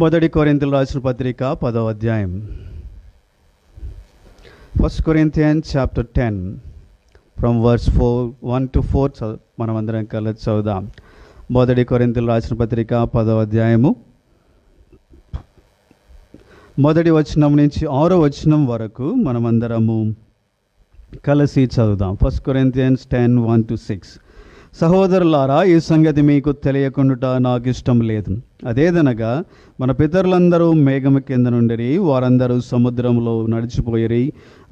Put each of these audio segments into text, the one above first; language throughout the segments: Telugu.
మొదటి కొరింథీయులకు రాసిన పత్రిక 10వ అధ్యాయం. 1 Corinthians chapter 10 from verse 1 to 4 మనమందరం కలిసి చదువుదాం. మొదటి కొరింథీయులకు రాసిన పత్రిక 10వ అధ్యాయము మొదటి వచనం నుంచి 6వ వచనం వరకు మనమందరము కలిసి చదువుదాం. 1 Corinthians 10 1 to 6. సహోదరులారా, ఈ సంగతి మీకు తెలియకుండా నాకు ఇష్టం లేదు. అదేదనగా మన పితరులందరూ మేఘము కింద నుండిరి, వారందరూ సముద్రంలో నడిచిపోయిరి.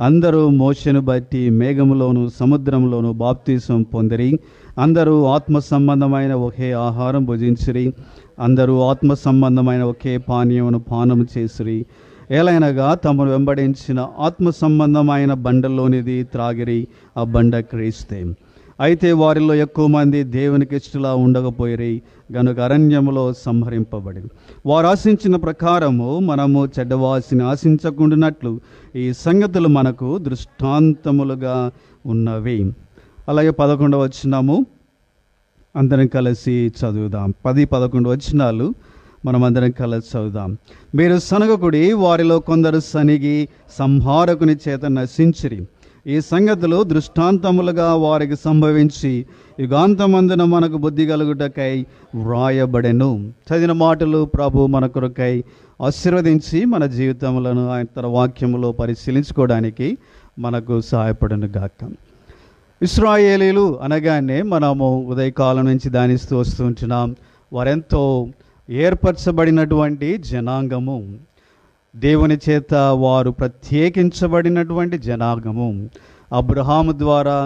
అందరూ మోషేను బట్టి మేఘములోను సముద్రంలోను బాప్తీసం పొందిరి. అందరూ ఆత్మ సంబంధమైన ఒకే ఆహారం భుజించిరి. అందరూ ఆత్మ సంబంధమైన ఒకే పానీయమును పానం చేసిరి. ఏలైనగా తమను వెంబడించిన ఆత్మ సంబంధమైన బండలోనిది త్రాగిరి. ఆ బండ క్రీస్తే. అయితే వారిలో ఎక్కువ మంది దేవునికి ఇష్టలా ఉండకపోయిరి గనుక అరణ్యములో సంహరింపబడి. వారు ఆశించిన ప్రకారము మనము చెడ్డవాసిని ఆశించకుండానట్లు ఈ సంగతులు మనకు దృష్టాంతములుగా ఉన్నవి. అలాగే 11వ వచనము అందరం కలిసి చదువుదాం. 10-11 వచనాలు మనమందరం కలిసి చదువుదాం. మీరు సనగకుడి, వారిలో కొందరు సనిగి సంహారకుని చేత నశించిరి. ఈ సంగతులు దృష్టాంతములుగా వారికి సంభవించి యుగాంతమందున మనకు బుద్ధి కలుగుటకై వ్రాయబడెను. చదివిన మాటలు ప్రభు మన కొరకై ఆశీర్వదించి మన జీవితములను ఆయన తన వాక్యములో పరిశీలించుకోవడానికి మనకు సహాయపడను గాక. ఇశ్రాయేలీలు అనగానే మనము ఉదయకాలం నుంచి ధ్యానిస్తూ వస్తుంటున్నాం. వారెంతో ఏర్పరచబడినటువంటి జనాంగము, దేవుని చేత వారు ప్రత్యేకించబడినటువంటి జనాంగము. అబ్రహాము ద్వారా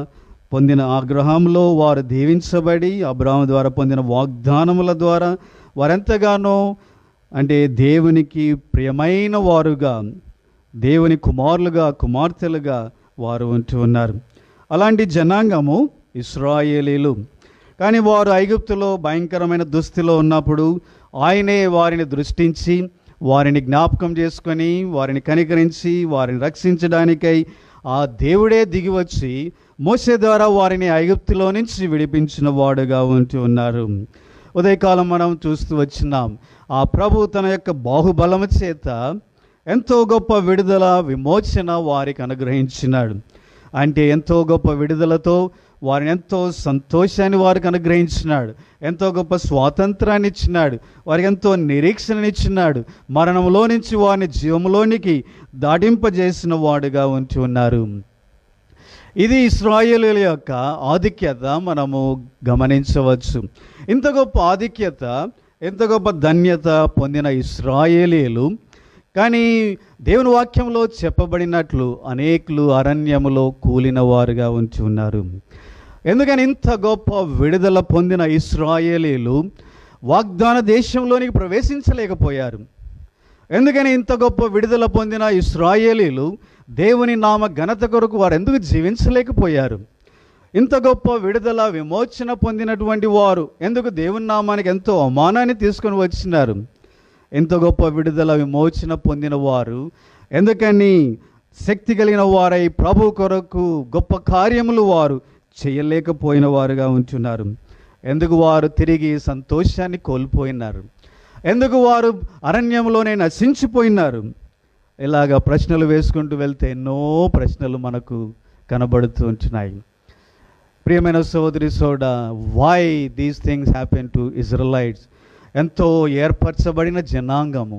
పొందిన ఆగ్రహంలో వారు దీవించబడి, అబ్రహాము ద్వారా పొందిన వాగ్దానముల ద్వారా వారెంతగానో అంటే దేవునికి ప్రియమైన వారుగా, దేవుని కుమారులుగా కుమార్తెలుగా వారు ఉంటూ ఉన్నారు. అలాంటి జనాంగము ఇశ్రాయేలీలు. కానీ వారు ఐగుప్తులో భయంకరమైన దుస్థితిలో ఉన్నప్పుడు ఆయనే వారిని దృష్టించి వారిని జ్ఞాపకం చేసుకొని వారిని కనికరించి వారిని రక్షించడానికై ఆ దేవుడే దిగివచ్చి మోషే ద్వారా వారిని ఐగుప్తులో నుంచి విడిపించిన వాడుగా ఉంటూ ఉన్నారు. ఉదయకాలం మనం చూస్తూ వచ్చినాం. ఆ ప్రభు తన యొక్క బాహుబలము చేత ఎంతో గొప్ప విడుదల విమోచన వారికి అనుగ్రహించినాడు. అంటే ఎంతో గొప్ప విడుదలతో వారిని ఎంతో సంతోషాన్ని వారికి అనుగ్రహించినాడు. ఎంతో గొప్ప స్వాతంత్రాన్ని ఇచ్చినాడు. వారికి ఎంతో నిరీక్షణనిచ్చినాడు. మరణంలో నుంచి వారిని జీవంలోనికి దాటింపజేసిన వాడుగా ఉంచి ఉన్నారు. ఇది ఇశ్రాయేలీయుల యొక్క ఆధిక్యత మనము గమనించవచ్చు. ఇంత గొప్ప ఆధిక్యత, ఎంత గొప్ప ధన్యత పొందిన ఇశ్రాయేలీయులు కానీ దేవుని వాక్యంలో చెప్పబడినట్లు అనేకులు అరణ్యములో కూలిన వారుగా ఉంచి ఉన్నారు. ఎందుకని ఇంత గొప్ప విడుదల పొందిన ఇశ్రాయేలీయులు వాగ్దాన దేశంలోనికి ప్రవేశించలేకపోయారు? ఎందుకని ఇంత గొప్ప విడుదల పొందిన ఇశ్రాయేలీయులు దేవుని నామ ఘనత కొరకు వారు ఎందుకు జీవించలేకపోయారు? ఇంత గొప్ప విడుదల విమోచన పొందినటువంటి వారు ఎందుకు దేవుని నామానికి ఎంతో అవమానాన్ని తీసుకొని వచ్చినారు? ఎంత గొప్ప విడుదల విమోచన పొందిన వారు ఎందుకని శక్తి కలిగిన వారై ప్రభు కొరకు గొప్ప కార్యములు వారు చేయలేకపోయిన వారుగా ఉంటున్నారు? ఎందుకు వారు తిరిగి సంతోషాన్ని కోల్పోయినారు? ఎందుకు వారు అరణ్యంలోనే నశించిపోయినారు? ఇలాగా ప్రశ్నలు వేసుకుంటూ వెళ్తే ఎన్నో ప్రశ్నలు మనకు కనబడుతూ ఉంటున్నాయి. ప్రియమైన సోదరి సోడా, why these things happen to Israelites? ఎంతో ఏర్పరచబడిన జనాంగము,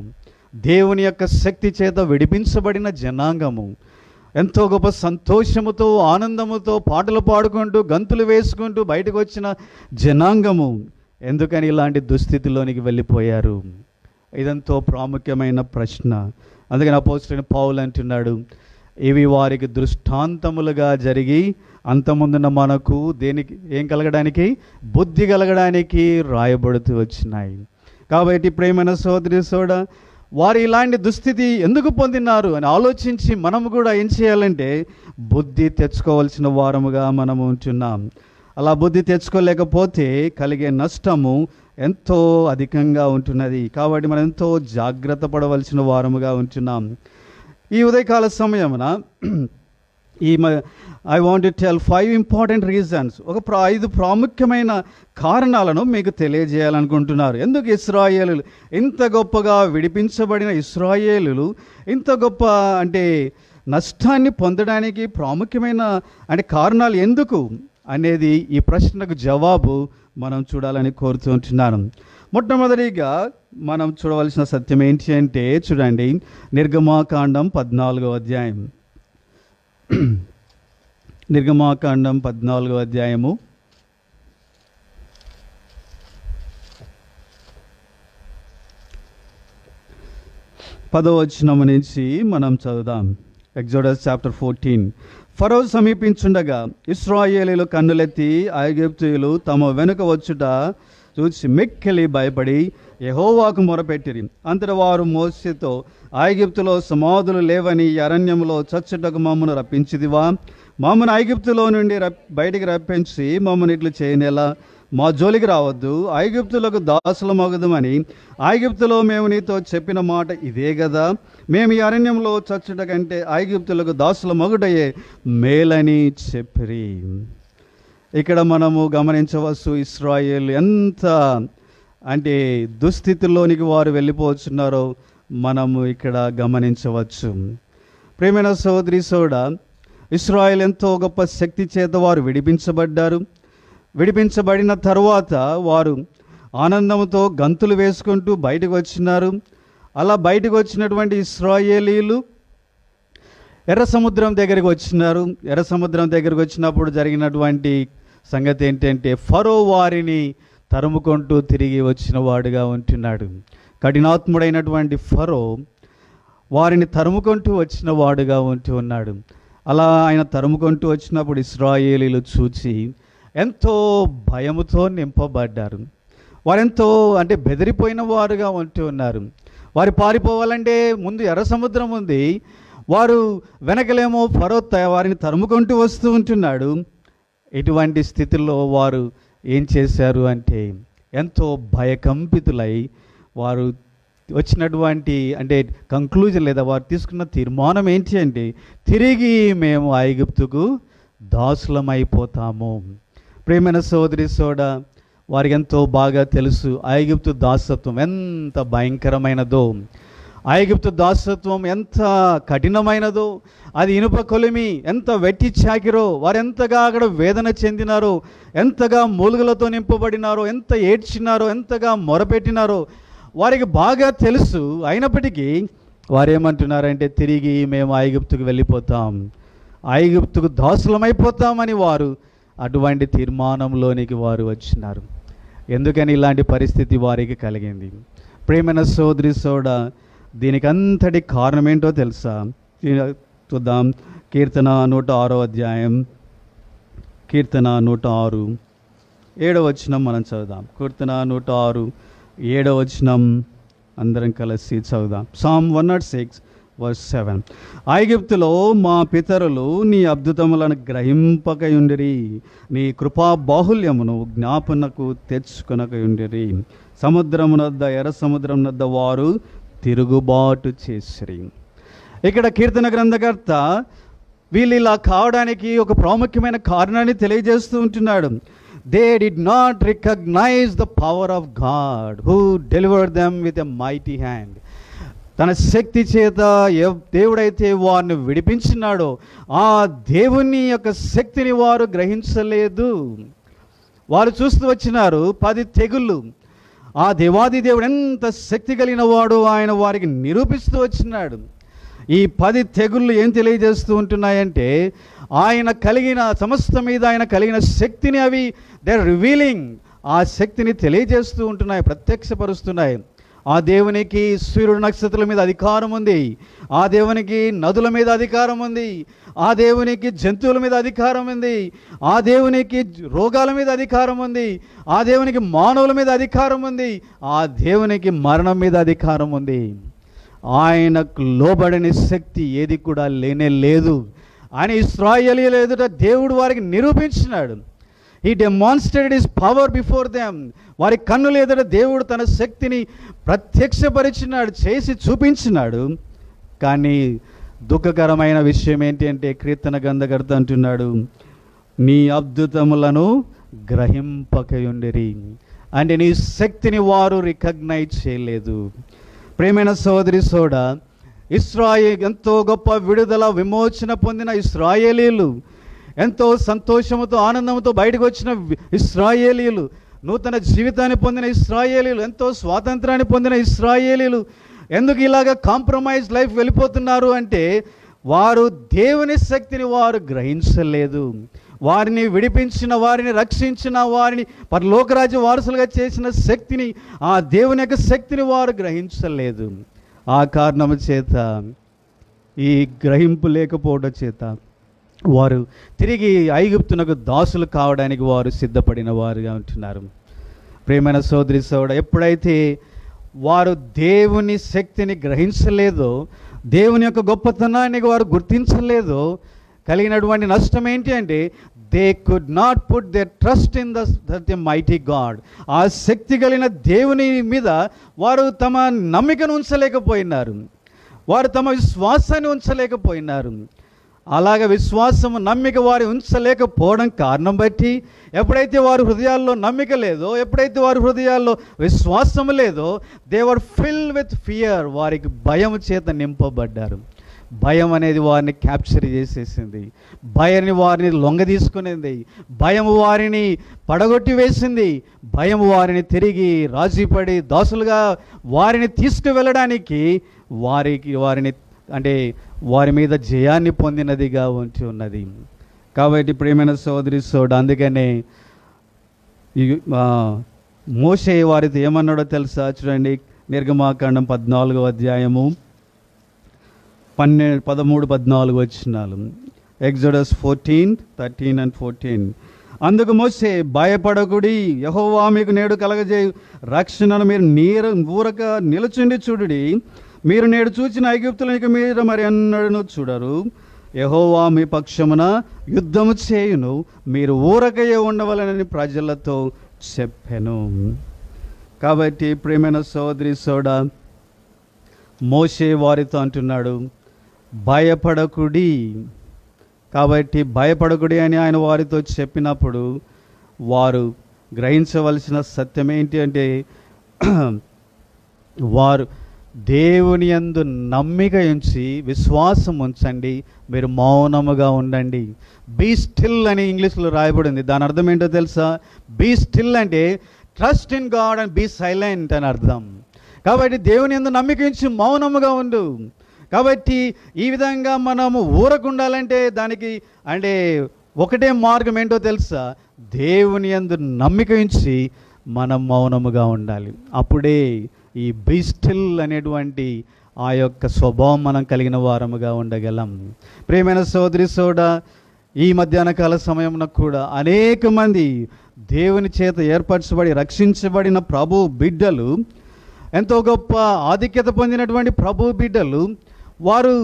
దేవుని యొక్క శక్తి చేత విడిపించబడిన జనాంగము, ఎంతో గొప్ప సంతోషముతో ఆనందముతో పాటలు పాడుకుంటూ గంతులు వేసుకుంటూ బయటకు వచ్చిన జనాంగము ఎందుకని ఇలాంటి దుస్థితిలోనికి వెళ్ళిపోయారు? ఇదంతో ప్రాముఖ్యమైన ప్రశ్న. అందుకని అపోస్తలుడైన పౌలు అంటున్నాడు, ఇవి వారికి దృష్టాంతములుగా జరిగి అంతముందున మనకు దేనికి ఏం కలగడానికి, బుద్ధి కలగడానికి రాయబడుతూ వచ్చినాయి. కాబట్టి ప్రేమైన సోదరి సోడ, వారు ఇలాంటి దుస్థితి ఎందుకు పొందినారు అని ఆలోచించి మనము కూడా ఏం చేయాలంటే బుద్ధి తెచ్చుకోవాల్సిన వారముగా మనము ఉంటున్నాం. అలా బుద్ధి తెచ్చుకోలేకపోతే కలిగే నష్టము ఎంతో అధికంగా ఉంటున్నది. కాబట్టి మనం ఎంతో జాగ్రత్త పడవలసిన వారముగా ఉంటున్నాం. ఈ ఉదయకాల సమయమున I want to tell 5 important reasons. 5 ప్రాముఖ్యమైన కారణాలను మీకు తెలియజేయాలనుకుంటున్నారు. ఎందుకు ఇశ్రాయేలులు ఇంత గొప్పగా విడిపించబడిన ఇశ్రాయేలులు ఇంత గొప్ప అంటే నష్టాన్ని పొందడానికి ప్రాముఖ్యమైన అంటే కారణాలు ఎందుకు అనేది ఈ ప్రశ్నకు జవాబు మనం చూడాలని కోరుతుంటున్నాను. మొట్టమొదటిగా మనం చూడవలసిన సత్యం ఏంటి అంటే, చూడండి, నిర్గమాకాండం 14వ అధ్యాయం. నిర్గమాకాండం 14వ అధ్యాయము 10వ వచనం నుంచి మనం చదువుదాం. Exodus chapter 14. ఫరో సమీపించుండగా ఇశ్రాయేలీయులు కన్నులెత్తి ఐగుప్తీయులు తమ వెనుక వచ్చుట చూసి మిక్కిలి భయపడి యెహోవాకు మొరపెట్టిరి. అంతట వారు మోషేతో, ఐగుప్తులో సమాధులు లేవని అరణ్యంలో చచ్చుటకు మమ్మను రప్పించిదివా? మమ్మను ఐగుప్తులో నుండి బయటికి రప్పించి మమ్మల్ని ఇట్లు చేయనేలా? మా జోలికి రావద్దు, ఐగుప్తులకు దాసులమగుదమని ఐగుప్తులో మేము నీతో చెప్పిన మాట ఇదే కదా. మేము ఈ అరణ్యంలో చచ్చుట కంటే ఐగుప్తులకు దాసులమగుటయే మేలని చెప్పిరి. ఇక్కడ మనము గమనించవచ్చు, ఇశ్రాయేలు ఎంత అంటే దుస్థితిలోనికి వారు వెళ్ళిపోతున్నారో మనము ఇక్కడ గమనించవచ్చు. ప్రియమైన సోదరి సోడా, ఇశ్రాయేలు ఎంతో గొప్ప శక్తి చేత వారు విడిపించబడ్డారు. విడిపించబడిన తరువాత వారు ఆనందంతో గంతులు వేసుకుంటూ బయటకు వచ్చినారు. అలా బయటకు వచ్చినటువంటి ఇశ్రాయేలీలు ఎర్ర సముద్రం దగ్గరికి వచ్చినారు. ఎర్ర సముద్రం దగ్గరికి వచ్చినప్పుడు జరిగినటువంటి సంగతి ఏంటంటే, ఫరో వారిని తరుముకుంటూ తిరిగి వచ్చిన వాడుగా ఉంటున్నాడు. కఠినాత్ముడైనటువంటి ఫరో వారిని తరుముకుంటూ వచ్చిన వాడుగా ఉంటూ ఉన్నాడు. అలా ఆయన తరుముకుంటూ వచ్చినప్పుడు ఇశ్రాయేలీలు చూచి ఎంతో భయముతో నింపబడ్డారు. వారెంతో అంటే బెదిరిపోయిన వారుగా ఉంటూ ఉన్నారు. వారు పారిపోవాలంటే ముందు ఎర్ర సముద్రం ఉంది, వారు వెనకలేమో ఫరో వారిని తరుముకుంటూ వస్తూ ఉంటున్నాడు. ఇటువంటి స్థితిలో వారు ఏం చేశారు అంటే, ఎంతో భయకంపితులై వారు వచ్చినటువంటి అంటే కంక్లూజన్ లేదా వారు తీసుకున్న తీర్మానం ఏంటి అంటే, తిరిగి మేము ఐగుప్తుకు దాసులమైపోతాము. ప్రియమైన సోదరి సోడా, వారికి ఎంతో బాగా తెలుసు ఐగుప్తు దాసత్వం ఎంత భయంకరమైనదో, ఐగుప్తు దాసత్వం ఎంత కఠినమైనదో, అది ఇనుప కొలిమి ఎంత వెట్టి చాకిరో, వారు ఎంతగా అక్కడ వేదన చెందినారో, ఎంతగా మూలుగులతో నింపబడినారో, ఎంత ఏడ్చినారో, ఎంతగా మొరపెట్టినారో వారికి బాగా తెలుసు. అయినప్పటికీ వారేమంటున్నారంటే, తిరిగి మేము ఐగుప్తుకు వెళ్ళిపోతాం, ఐగుప్తుకు దాసులమైపోతామని వారు అటువంటి తీర్మానంలోనికి వారు వచ్చినారు. ఎందుకని ఇలాంటి పరిస్థితి వారికి కలిగింది? ప్రియమైన సోదరి సోడా, దీనికి అంతటి కారణం ఏంటో తెలుసా? చూద్దాం. కీర్తన 106వ అధ్యాయం, కీర్తన 106 7వ వచనం మనం చదువుదాం. కీర్తన 106 7వ వచనం అందరం కలిసి చదువుదాం. Psalm 106:7. ఐగుప్తులో మా పితరులు నీ అద్భుతములను గ్రహింపకయుండిరి, నీ కృపా బాహుల్యమును జ్ఞాపనకు తెచ్చుకొనకయుండిరి. సముద్రమునద్ద ఎర్ర సముద్రం నద్ద వారు తిరుగుబాటు చేసిరి. ఇక్కడ కీర్తన గ్రంథకర్త వీళ్ళు ఇలా కావడానికి ఒక ప్రాముఖ్యమైన కారణాన్ని తెలియజేస్తూ ఉంటున్నాడు. They did not recognize the power of God who delivered them with a mighty hand. తన శక్తి చేత దేవుడైతే వారిని విడిపించినాడో ఆ దేవుని యొక్క శక్తిని వారు గ్రహించలేదు. వారు చూస్తూ వచ్చినారు 10 తెగుళ్ళు. ఆ దేవాది దేవుడు ఎంత శక్తి కలిగిన వాడు ఆయన వారికి నిరూపిస్తూ వచ్చినాడు. ఈ 10 తెగుళ్ళు ఏం తెలియజేస్తూ ఉంటున్నాయంటే, ఆయన కలిగిన సమస్త మీద ఆయన కలిగిన శక్తిని అవి దే ఆర్ రివీలింగ్, ఆ శక్తిని తెలియజేస్తూ ఉంటున్నాయి, ప్రత్యక్షపరుస్తున్నాయి. ఆ దేవునికి సూర్యుడు నక్షత్రాల మీద అధికారం ఉంది, ఆ దేవునికి నదుల మీద అధికారం ఉంది, ఆ దేవునికి జంతువుల మీద అధికారం ఉంది, ఆ దేవునికి రోగాల మీద అధికారం ఉంది, ఆ దేవునికి మానవుల మీద అధికారం ఉంది, ఆ దేవునికి మరణం మీద అధికారం ఉంది. ఆయనకు లోబడని శక్తి ఏది కూడా లేనే లేదు అని ఇశ్రాయేలీయుల ఎదుట దేవుడు వారికి నిరూపించినాడు. He demonstrated his power before them. వారి కన్నుల ఎదుట దేవుడు తన శక్తిని ప్రత్యక్షపరిచినాడు, చేసి చూపించినాడు. కానీ దుఃఖకరమైన విషయం ఏంటి అంటే కీర్తన గ్రంథకర్త అంటున్నాడు, నీ అద్భుతములను గ్రహింపకయుండిరి. అంటే నీ శక్తిని వారు రికగ్నైజ్ చేయలేదు. ప్రేమైన సోదరి సోడ, ఎంతో గొప్ప విడుదల విమోచన పొందిన ఇశ్రాయేలీలు, ఎంతో సంతోషముతో ఆనందంతో బయటకు వచ్చిన ఇశ్రాయేలీలు, నూతన జీవితాన్ని పొందిన ఇశ్రాయేలీలు, ఎంతో స్వాతంత్రాన్ని పొందిన ఇశ్రాయేలీలు ఎందుకు ఇలాగ కాంప్రమైజ్ లైఫ్ వెళ్ళిపోతున్నారు అంటే వారు దేవుని శక్తిని వారు గ్రహించలేదు. వారిని విడిపించిన, వారిని రక్షించిన, వారిని పరలోకరాజ్య వారసులుగా చేసిన శక్తిని, ఆ దేవుని యొక్క శక్తిని వారు గ్రహించలేదు. ఆ కారణము చేత, ఈ గ్రహింపు లేకపోవడం చేత వారు తిరిగి ఐగుప్తునకు దాసులు కావడానికి వారు సిద్ధపడిన వారుగా ఉంటున్నారు. ప్రియమైన సోదరి సోదరుడా, ఎప్పుడైతే వారు దేవుని శక్తిని గ్రహించలేదో, దేవుని యొక్క గొప్పతనాన్ని వారు గుర్తించలేదో, కలిగినటువంటి నష్టం ఏంటి అంటే they could not put their trust in the mighty God. ఆ శక్తి కలిగిన దేవుని మీద వారు తమ నమ్మికను ఉంచలేకపోయినారు, వారు తమ విశ్వాసాన్ని ఉంచలేకపోయినారు. అలాగ విశ్వాసము నమ్మిక వారు ఉంచలేకపోవడం కారణం బట్టి, ఎప్పుడైతే వారి హృదయాల్లో నమ్మిక లేదో, ఎప్పుడైతే వారి హృదయాల్లో విశ్వాసము లేదో, they were fill with fear. వారికి భయం చేత నింపబడ్డారు. భయం అనేది వారిని క్యాప్చర్ చేసేసింది, భయాన్ని వారిని లొంగ తీసుకునేది, భయం వారిని పడగొట్టి వేసింది, భయం వారిని తిరిగి రాజీపడి దాసులుగా వారిని తీసుకువెళ్ళడానికి వారిని అంటే వారి మీద జయాన్ని పొందినదిగా ఉంచి ఉన్నది. కాబట్టి ప్రియమైన సోదరి సోదరుడు, అందుకనే మోషే వారితో ఏమన్నాడో తెలుసా? చూడండి, నిర్గమాకాండం 14వ అధ్యాయము 13-14 వచనాలు. Exodus 14:13 and 14. అందుకు మోషే, భయపడకుడి, యెహోవా మీకు నేడు కలగజేయు రక్షణను మీరు ఊరక నిలుచుండి చూడుడి. మీరు నేడు చూచిన ఐగుప్తులను ఇక మీరు మరి ఎన్నడూ చూడరు. యెహోవా మీ పక్షమున యుద్ధము చేయును, మీరు ఊరకయే ఉండవలనని ప్రజలతో చెప్పెను. కాబట్టి ప్రియమైన సోదరి సోడా, మోషే వారితో అంటున్నాడు, భయపడకుడి. కాబట్టి భయపడకుడి అని ఆయన వారితో చెప్పినప్పుడు వారు గ్రహించవలసిన సత్యం ఏంటి అంటే వారు దేవుని యందు నమ్మిక ఉంచి విశ్వాసం ఉంచండి, మీరు మౌనముగా ఉండండి. బీ స్టిల్ అని ఇంగ్లీష్లో రాయబడింది. దాని అర్థం ఏంటో తెలుసా? బీ స్టిల్ అంటే trust in God and be silent అని అర్థం. కాబట్టి దేవుని యందు నమ్మిక ఉంచి మౌనముగా ఉండు. కాబట్టి ఈ విధంగా మనము ఊరకుండాలంటే దానికి అంటే ఒకటే మార్గం ఏంటో తెలుసా? దేవుని యందు నమ్మిక ఉంచి మనం మౌనముగా ఉండాలి. అప్పుడే ఈ బీ స్టిల్ అనేటువంటి ఆ యొక్క స్వభావం మనం కలిగిన వారముగా ఉండగలం. ప్రియమైన సోదరి సోడా, ఈ మధ్యాహ్న కాల సమయంలో కూడా అనేక మంది దేవుని చేత ఏర్పరచబడి రక్షించబడిన ప్రభు బిడ్డలు, ఎంతో గొప్ప ఆధిక్యత పొందినటువంటి ప్రభు బిడ్డలు, వారు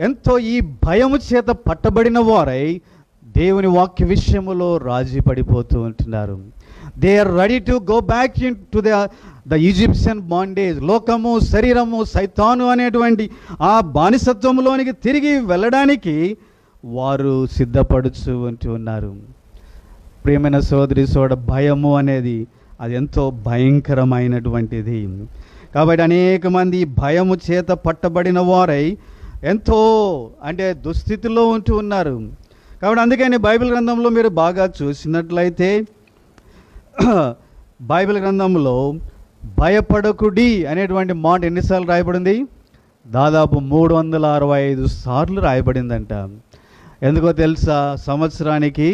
ఎంతో ఈ భయము చేత పట్టబడిన వారై దేవుని వాక్య విషయములో రాజీ పడిపోతూ ఉంటున్నారు. They are ready to go back into the Egyptian bondage. లోకము, శరీరము, సైతాను అనేటువంటి ఆ బానిసత్వంలోనికి తిరిగి వెళ్ళడానికి వారు సిద్ధపడుచు ఉంటూ ఉన్నారు. ప్రియమైన సోదరి సోడ, భయము అనేది అది ఎంతో భయంకరమైనటువంటిది. కాబట్టి అనేక మంది భయము చేత పట్టబడిన వారై ఎంతో అంటే దుస్థితిలో ఉంటూ ఉన్నారు. కాబట్టి అందుకని బైబిల్ గ్రంథంలో మీరు బాగా చూసినట్లయితే బైబిల్ గ్రంథంలో భయపడకుడి అనేటువంటి మాట ఎన్నిసార్లు రాయబడింది? దాదాపు 365 సార్లు రాయబడిందంట. ఎందుకో తెలుసా? సంవత్సరానికి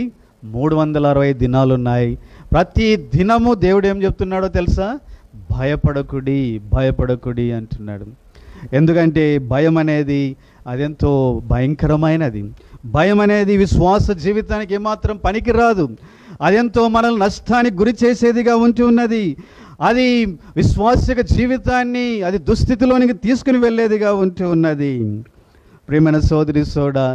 360 దినాలు ఉన్నాయి. ప్రతి దినము దేవుడు ఏం చెప్తున్నాడో తెలుసా? భయపడకుడి, భయపడకుడి అంటున్నాడు. ఎందుకంటే భయం అనేది అదెంతో భయంకరమైనది. భయం అనేది విశ్వాస జీవితానికి ఏమాత్రం పనికిరాదు. అదెంతో మనల్ని నష్టానికి గురి చేసేదిగా ఉంటూ ఉన్నది. అది విశ్వాసిక జీవితాన్ని అది దుస్థితిలోనికి తీసుకుని వెళ్ళేదిగా ఉంటూ ఉన్నది. ప్రియమైన సోదరి సోడా,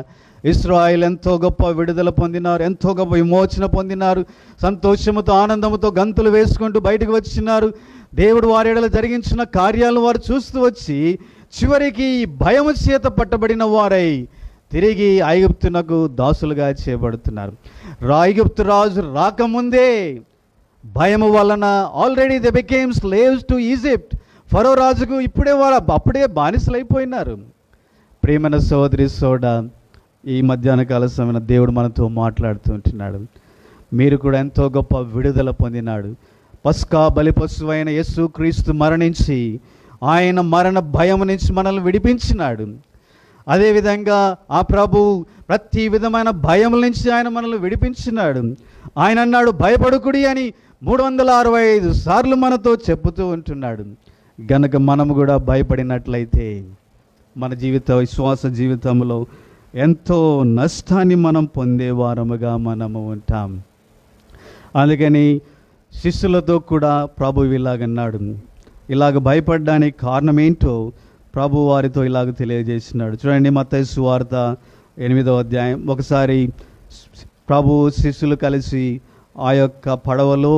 ఇశ్రాయేలు ఎంతో గొప్ప విడుదల పొందినారు, ఎంతో గొప్ప విమోచన పొందినారు, సంతోషముతో ఆనందముతో గంతులు వేసుకుంటూ బయటకు వచ్చినారు. దేవుడు వారి ఎడల జరిగించిన కార్యాలను వారు చూస్తూ వచ్చి చివరికి భయము చేత పట్టబడిన వారై తిరిగి ఐగుప్తునకు దాసులుగా చేయబడుతున్నారు. ఐగుప్తు రాజు రాకముందే భయము వలన already they became slaves to Egypt. Pharaoh రాజుకు అప్పుడే బానిసలైపోయినారు. ప్రియమైన సోదరి సోడ, ఈ మధ్యాహ్న కాల సమయంలో దేవుడు మనతో మాట్లాడుతూ ఉంటున్నాడు. మీరు కూడా ఎంతో గొప్ప విడుదల పొందినాడు. పస్కా బలిపశువైన యేసు క్రీస్తు మరణించి ఆయన మరణ భయం నుంచి మనల్ని విడిపించినాడు. అదేవిధంగా ఆ ప్రభు ప్రతి విధమైన భయం నుంచి ఆయన మనల్ని విడిపించినాడు. ఆయన అన్నాడు, భయపడుకుడి అని 365 సార్లు మనతో చెప్పుతూ ఉంటున్నాడు. గనక మనము కూడా భయపడినట్లయితే మన విశ్వాస జీవితంలో ఎంతో నష్టాన్ని మనం పొందేవారముగా మనము ఉంటాం. అందుకని శిష్యులతో కూడా ప్రభు ఇలాగన్నాడు. ఇలాగ భయపడడానికి కారణం ఏంటో ప్రభు వారితో ఇలాగ తెలియజేసినాడు. చూడండి, మత్తయి సువార్త 8వ అధ్యాయం. ఒకసారి ప్రభు శిష్యులు కలిసి ఆ యొక్క పడవలో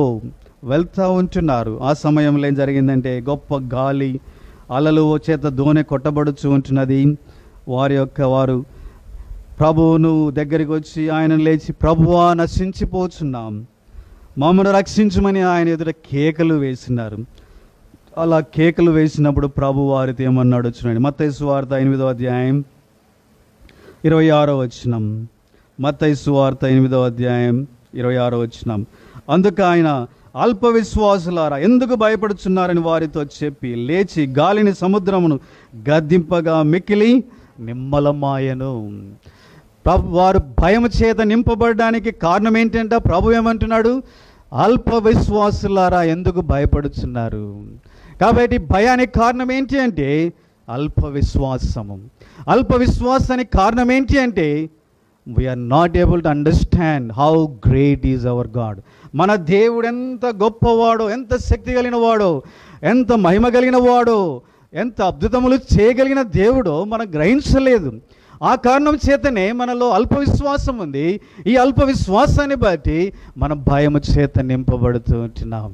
వెళ్తూ ఉంటున్నారు. ఆ సమయంలో ఏం జరిగిందంటే గొప్ప గాలి, అలలు చేత దోణి కొట్టబడుచు ఉంటున్నది. వారు ప్రభువును దగ్గరికి వచ్చి ఆయన లేచి, ప్రభువా నశించిపోతున్నాం, మమ్మను రక్షించమని ఆయన ఎదుట కేకలు వేసినారు. అలా కేకలు వేసినప్పుడు ప్రభు వారితో ఏమన్నాడు చూడండి. మత్తయి సువార్త 8వ అధ్యాయం 26వ వచనం. మత్తయి సువార్త 8వ అధ్యాయం 26వ వచనం. అందుకు ఆయన, అల్ప విశ్వాసులారా ఎందుకు భయపడుచున్నారని వారితో చెప్పి లేచి గాలిని సముద్రమును గద్దింపగా మిక్కిలి నిమ్మలమాయను. వారు భయం చేత నింపబడడానికి కారణం ఏంటంటే ప్రభు ఏమంటున్నాడు, అల్ప విశ్వాసులారా ఎందుకు భయపడుచున్నారు. కాబట్టి భయానికి కారణం ఏంటి అంటే అల్ప విశ్వాసము. అల్ప విశ్వాసానికి కారణం ఏంటి అంటే we are not able to understand how great is our God. మన దేవుడు ఎంత గొప్పవాడో, ఎంత శక్తి కలిగిన వాడో, ఎంత మహిమ కలిగిన వాడో, ఎంత అద్భుతములు చేయగలిగిన దేవుడో మనం గ్రహించలేదు. ఆ కారణం చేతనే మనలో అల్ప విశ్వాసం ఉంది. ఈ అల్ప విశ్వాసాన్ని బట్టి మనం భయము చేత నింపబడుతూ ఉంటున్నాం.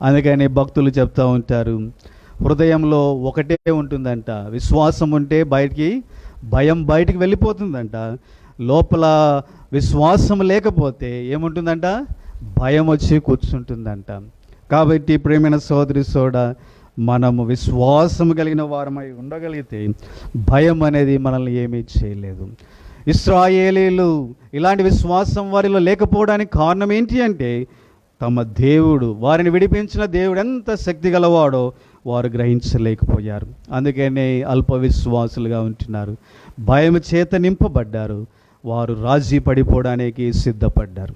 అందుకని భక్తులు చెప్తూ ఉంటారు, హృదయంలో ఒకటే ఉంటుందంట, విశ్వాసం ఉంటే భయం బయటికి వెళ్ళిపోతుందంట. లోపల విశ్వాసం లేకపోతే ఏముంటుందంట, భయం వచ్చి కూర్చుంటుందంట. కాబట్టి ప్రేమైన సోదరి సోడ, మనము విశ్వాసం కలిగిన వారమై ఉండగలిగితే భయం అనేది మనల్ని ఏమీ చేయలేదు. ఇశ్రాయేలీలు ఇలాంటి విశ్వాసం వారిలో లేకపోవడానికి కారణం ఏంటి అంటే తమ దేవుడు, వారిని విడిపించిన దేవుడు ఎంత శక్తి గలవాడో వారు గ్రహించలేకపోయారు. అందుకనే అల్ప విశ్వాసులుగా ఉంటున్నారు. భయం చేత నింపబడ్డారు. వారు రాజీ పడిపోవడానికి సిద్ధపడ్డారు.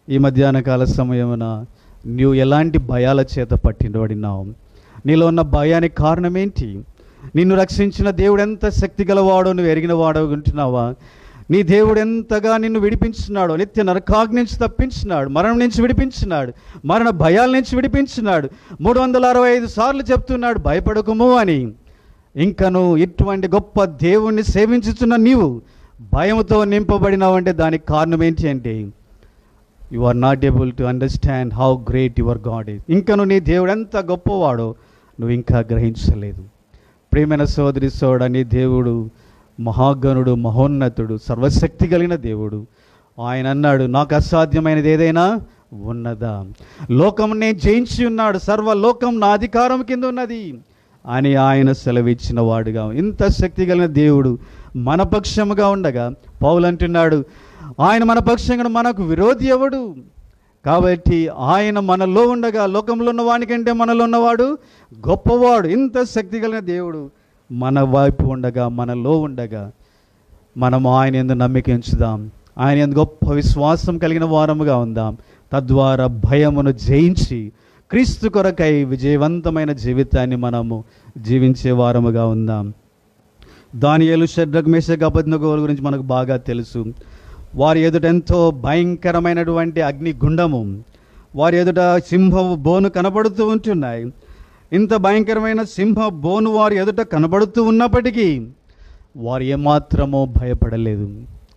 ఈ మధ్యాహ్న కాల సమయమున నీవు ఎలాంటి భయాల చేత పట్టినబడినావు? నీలో ఉన్న భయానికి కారణం ఏంటి? నిన్ను రక్షించిన దేవుడు ఎంత శక్తి గలవాడో నువ్వు ఎరిగిన వాడో ఉంటున్నావా? నీ దేవుడు ఎంతగా నిన్ను విడిపించినాడో, నిత్య నరకాగ్ని నుంచి తప్పించినాడు, మరణం నుంచి విడిపించినాడు, మరణ భయాల నుంచి విడిపించినాడు. 365 సార్లు చెప్తున్నాడు భయపడకుము అని. ఇంకను ఇటువంటి గొప్ప దేవుణ్ణి సేవించుచున్న నీవు భయంతో నింపబడినావంటే దానికి కారణం ఏంటి అంటే you are not able to understand how great your God is. ఇంకను నీ దేవుడు ఎంత గొప్పవాడో నువ్వు ఇంకా గ్రహించలేదు. ప్రియమైన సోదరి సోడ, నీ దేవుడు మహాగణుడు, మహోన్నతుడు, సర్వశక్తి కలిగిన దేవుడు. ఆయన అన్నాడు, నాకు అసాధ్యమైనది ఏదైనా ఉన్నదా? లోకం నేను జయించి ఉన్నాడు, సర్వలోకం నా అధికారం కింద ఉన్నది అని ఆయన సెలవిచ్చిన వాడుగా, ఇంత శక్తి కలిగిన దేవుడు మన పక్షముగా ఉండగా పౌలు అంటున్నాడు, ఆయన మన పక్షంగా మనకు విరోధి ఎవడు? కాబట్టి ఆయన మనలో ఉండగా లోకంలో ఉన్న వానికంటే మనలో ఉన్నవాడు గొప్పవాడు. ఇంత శక్తి కలిగిన దేవుడు మన వైపు ఉండగా, మనలో ఉండగా మనము ఆయన యందు నమ్మిక ఉంచుదాం. ఆయన యందు గొప్ప విశ్వాసం కలిగిన వారముగా ఉందాం. తద్వారా భయమును జయించి క్రీస్తు కొరకై విజయవంతమైన జీవితాన్ని మనము జీవించే వారముగా ఉందాం. దానియేలు, షద్రక్, మేషక్, అబేద్నెగో గురించి మనకు బాగా తెలుసు. వారి ఎదుట ఎంతో భయంకరమైనటువంటి అగ్ని గుండము, వారి ఎదుట సింహ బోను కనబడుతూ ఉంటున్నాయి. ఇంత భయంకరమైన సింహ బోను వారి ఎదుట కనబడుతూ ఉన్నప్పటికీ వారు ఏమాత్రమో భయపడలేదు.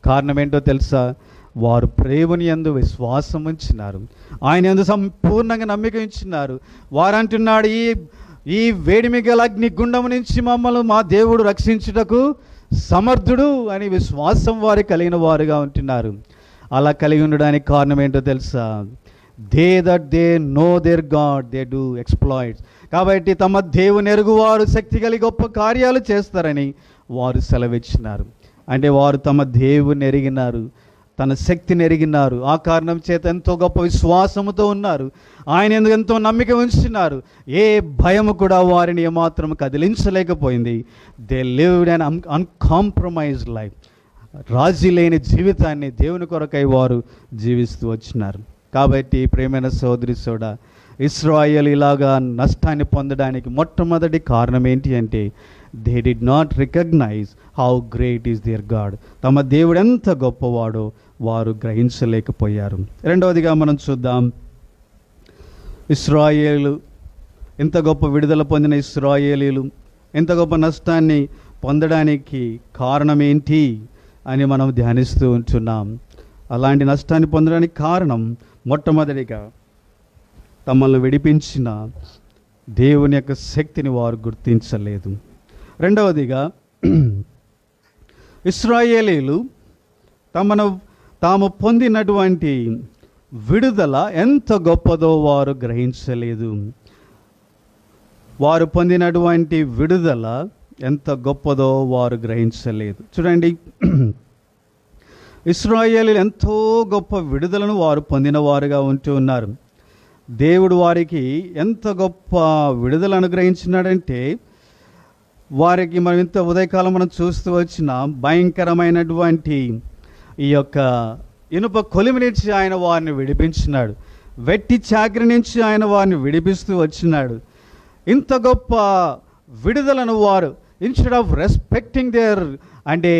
కారణం ఏంటో తెలుసా? వారు దేవుని యందు విశ్వాసం ఉంచినారు, ఆయన యందు సంపూర్ణంగా నమ్మిక ఉంచినారు. వారు అంటున్నాడు, ఈ వేడిమి గల అగ్ని గుండము నుంచి మమ్మల్ని మా దేవుడు రక్షించుటకు సమర్థుడు అని విశ్వాసం వారు కలిగిన వారుగా ఉంటున్నారు. అలా కలిగి ఉండడానికి కారణం ఏంటో తెలుసా? They know their God, they do exploits. కాబట్టి తమ దేవుని ఎరుగువారు శక్తి కలిగి గొప్ప కార్యాలు చేస్తారని వారు సెలవిచ్చినారు. అంటే వారు తమ దేవుని ఎరిగినారు, తన శక్తిని ఎరిగినారు. ఆ కారణం చేత ఎంతో గొప్ప విశ్వాసముతో ఉన్నారు, ఆయన ఎందుకు ఎంతో నమ్మిక ఉంచుతున్నారు. ఏ భయము కూడా వారిని ఏమాత్రం కదిలించలేకపోయింది. They lived an uncompromised life. రాజీ లేని జీవితాన్ని దేవుని కొరకై వారు జీవిస్తూ వచ్చినారు. కాబట్టి ప్రియమైన సోదరి సోడా, ఇశ్రాయేలు ఇలాగా నష్టాన్ని పొందడానికి మొట్టమొదటి కారణం ఏంటి అంటే, they did not recognise how great is their God. తమ దేవుడు ఎంత గొప్పవాడో వారు గ్రహించలేకపోయారు. రెండవదిగా మనం చూద్దాం, ఇశ్రాయేలు ఇంత గొప్ప విడుదల పొందిన ఇశ్రాయేలీలు ఇంత గొప్ప నష్టాన్ని పొందడానికి కారణం ఏంటి అని మనం ధ్యానిస్తూ ఉంటున్నాం. అలాంటి నష్టాన్ని పొందడానికి కారణం మొట్టమొదటిగా తమను విడిపించిన దేవుని యొక్క శక్తిని వారు గుర్తించలేదు. రెండవదిగా ఇశ్రాయేలీలు తాము పొందినటువంటి విడుదల ఎంత గొప్పదో వారు గ్రహించలేదు. వారు పొందినటువంటి విడుదల ఎంత గొప్పదో వారు గ్రహించలేదు. చూడండి, ఇశ్రాయేలీలు ఎంతో గొప్ప విడుదలను వారు పొందిన వారుగా ఉంటూ ఉన్నారు. దేవుడు వారికి ఎంత గొప్ప విడుదల అనుగ్రహించినాడంటే, వారికి మనం ఇంత ఉదయకాలం మనం చూస్తూ వచ్చిన భయంకరమైనటువంటి ఈ యొక్క ఇనుప కొలిమి నుంచి ఆయన వారిని విడిపించినాడు. వెట్టి చాకిరి నుంచి ఆయన వారిని విడిపిస్తూ వచ్చినాడు. ఇంత గొప్ప విడుదలను వారు ఇన్స్టెడ్ ఆఫ్ రెస్పెక్టింగ్ దేర్ అంటే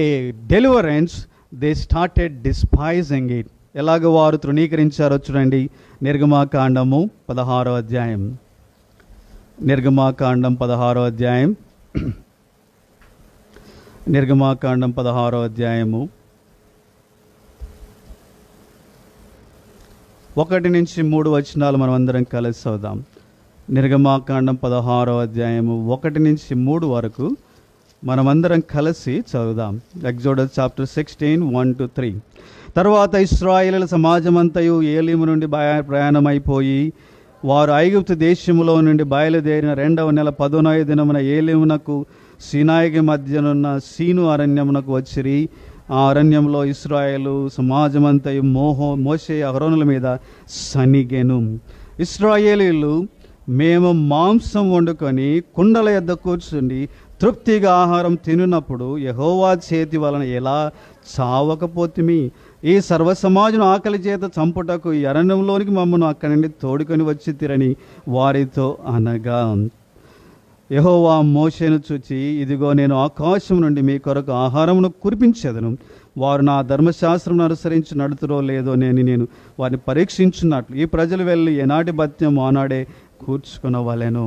deliverance, they started despising it. ఎలాగ వారు తృణీకరించారో చూడండి. నిర్గమాకాండము 16వ అధ్యాయం, నిర్గమాకాండం 16వ అధ్యాయం, నిర్గమాకాండం 16వ అధ్యాయము 1-3 వచనాలు మనం అందరం కలిసి చదువుదాం. నిర్గమాకాండం 16వ అధ్యాయము 1-3 వరకు మనమందరం కలిసి చదువుదాం. Exodus chapter 16, 1-3. తర్వాత ఇశ్రాయేలీయుల సమాజమంతయు ఏలీము నుండి ప్రయాణమైపోయి వారు ఐగుప్తు దేశములో నుండి బయలుదేరిన 2వ నెల 19వ దినమున ఏలీమునకు సీనాయికి మధ్యనున్న సీను అరణ్యమునకు వచ్చిరి. ఆ అరణ్యంలో ఇశ్రాయేలు సమాజమంతయు మోషే అహరోనుల మీద సనిగెను. ఇశ్రాయేలీయులు, మేము మాంసం వండుకొని కుండల యొద్ద కూర్చుండి తృప్తిగా ఆహారం తినున్నప్పుడు యెహోవా చేతి వలన ఎలా చావకపోతిమి? ఈ సర్వ సమాజం ఆకలి చేత చంపుటకు ఈ అరణ్యంలోనికి మమ్మను అక్కడి నుండి తోడుకొని వచ్చి తిరని వారితో అనగా, యెహోవా మోషేను చూచి, ఇదిగో నేను ఆకాశం నుండి మీ కొరకు ఆహారమును కురిపించేదను. వారు నా ధర్మశాస్త్రం అనుసరించి నడుతురో లేదో నేను వారిని పరీక్షించున్నట్లు ఈ ప్రజలు వెళ్ళి ఎనాటి భత్యం ఆనాడే కూర్చుకునవలెను.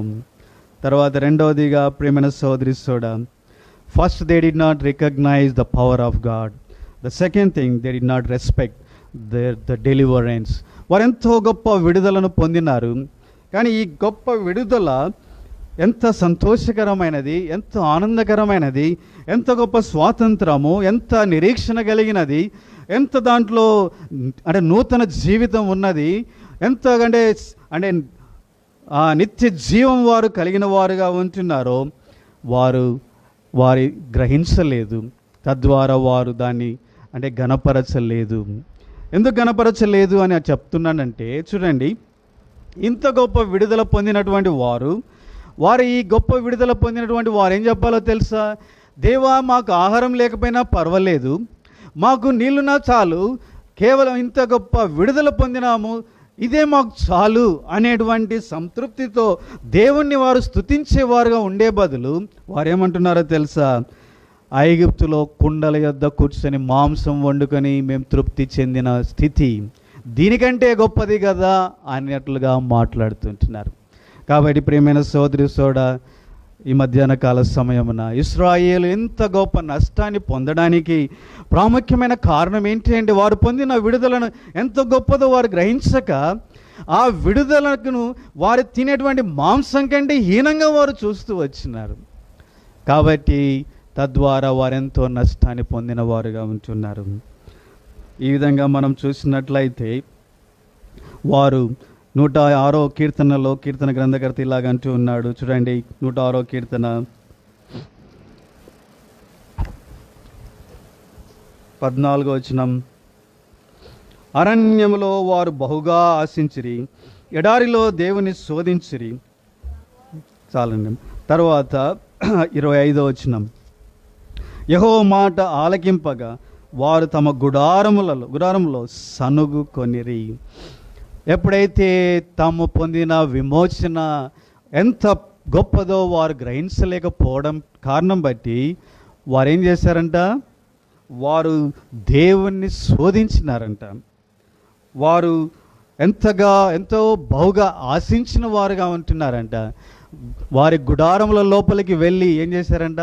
తర్వాత రెండవదిగా ప్రియమైన సోదరి సోడా, first they did not recognise the power of God. The second thing, they did not respect the deliverance. వారు ఎంతో గొప్ప విడుదలను పొందినారు, కానీ ఈ గొప్ప విడుదల ఎంత సంతోషకరమైనది, ఎంత ఆనందకరమైనది, ఎంత గొప్ప స్వాతంత్రము, ఎంత నిరీక్షణ కలిగినది, ఎంత దాంట్లో అంటే నూతన జీవితం ఉన్నది, ఎంత అంటే ఆ నిత్య జీవం వారు కలిగిన వారుగా ఉంటున్నారో వారి గ్రహించలేదు. తద్వారా వారు దాన్ని అంటే గణపరచలేదు. ఎందుకు గణపరచలేదు అని చెప్తున్నానంటే, చూడండి, ఇంత గొప్ప విడుదల పొందినటువంటి వారు ఈ గొప్ప విడుదల పొందినటువంటి వారు ఏం చెప్పాలో తెలుసా? దేవా, మాకు ఆహారం లేకపోయినా పర్వాలేదు, మాకు నీళ్ళున్నా చాలు, కేవలం ఇంత గొప్ప విడుదల పొందినాము, ఇదే మాకు చాలు అనేటువంటి సంతృప్తితో దేవుణ్ణి వారు స్తుతించేవారుగా ఉండే బదులు వారు ఏమంటున్నారో తెలుసా? ఐగుప్తులో కుండల యొద్ద కూర్చొని మాంసం వండుకొని మేము తృప్తి చెందిన స్థితి దీనికంటే గొప్పది కదా అన్నట్లుగా మాట్లాడుతుంటున్నారు. కాబట్టి ప్రియమైన సోదరి సోడా, ఈ మధ్యాహ్న కాల సమయమున ఇశ్రాయేలు ఎంత గొప్ప నష్టాన్ని పొందడానికి ప్రాముఖ్యమైన కారణం ఏంటి అంటే వారు పొందిన విడుదలను ఎంత గొప్పదో వారు గ్రహించక ఆ విడుదలను వారు తినేటువంటి మాంసం కంటే హీనంగా వారు చూస్తూ వచ్చినారు. కాబట్టి తద్వారా వారెంతో నష్టాన్ని పొందిన వారుగా ఉంటున్నారు. ఈ విధంగా మనం చూసినట్లయితే వారు 106వ కీర్తనలో కీర్తన గ్రంథకర్త ఇలాగంటూ ఉన్నాడు. చూడండి, 106వ కీర్తన 14వ వచనం. అరణ్యములో వారు బహుగా ఆశించిరి, ఎడారిలో దేవుని శోధించిరి. చాలండి. తర్వాత 25వ వచనం. యెహోవా మాట ఆలకింపగా వారు తమ గుడారములో సనుగు కొనిరి. ఎప్పుడైతే తాము పొందిన విమోచన ఎంత గొప్పదో వారు గ్రహించలేకపోవడం కారణం బట్టి వారు ఏం చేశారంట, వారు దేవుణ్ణి శోధించినారంట. వారు ఎంతో బహుగా ఆశించిన వారుగా ఉంటున్నారంట. వారి గుడారముల లోపలికి వెళ్ళి ఏం చేశారంట,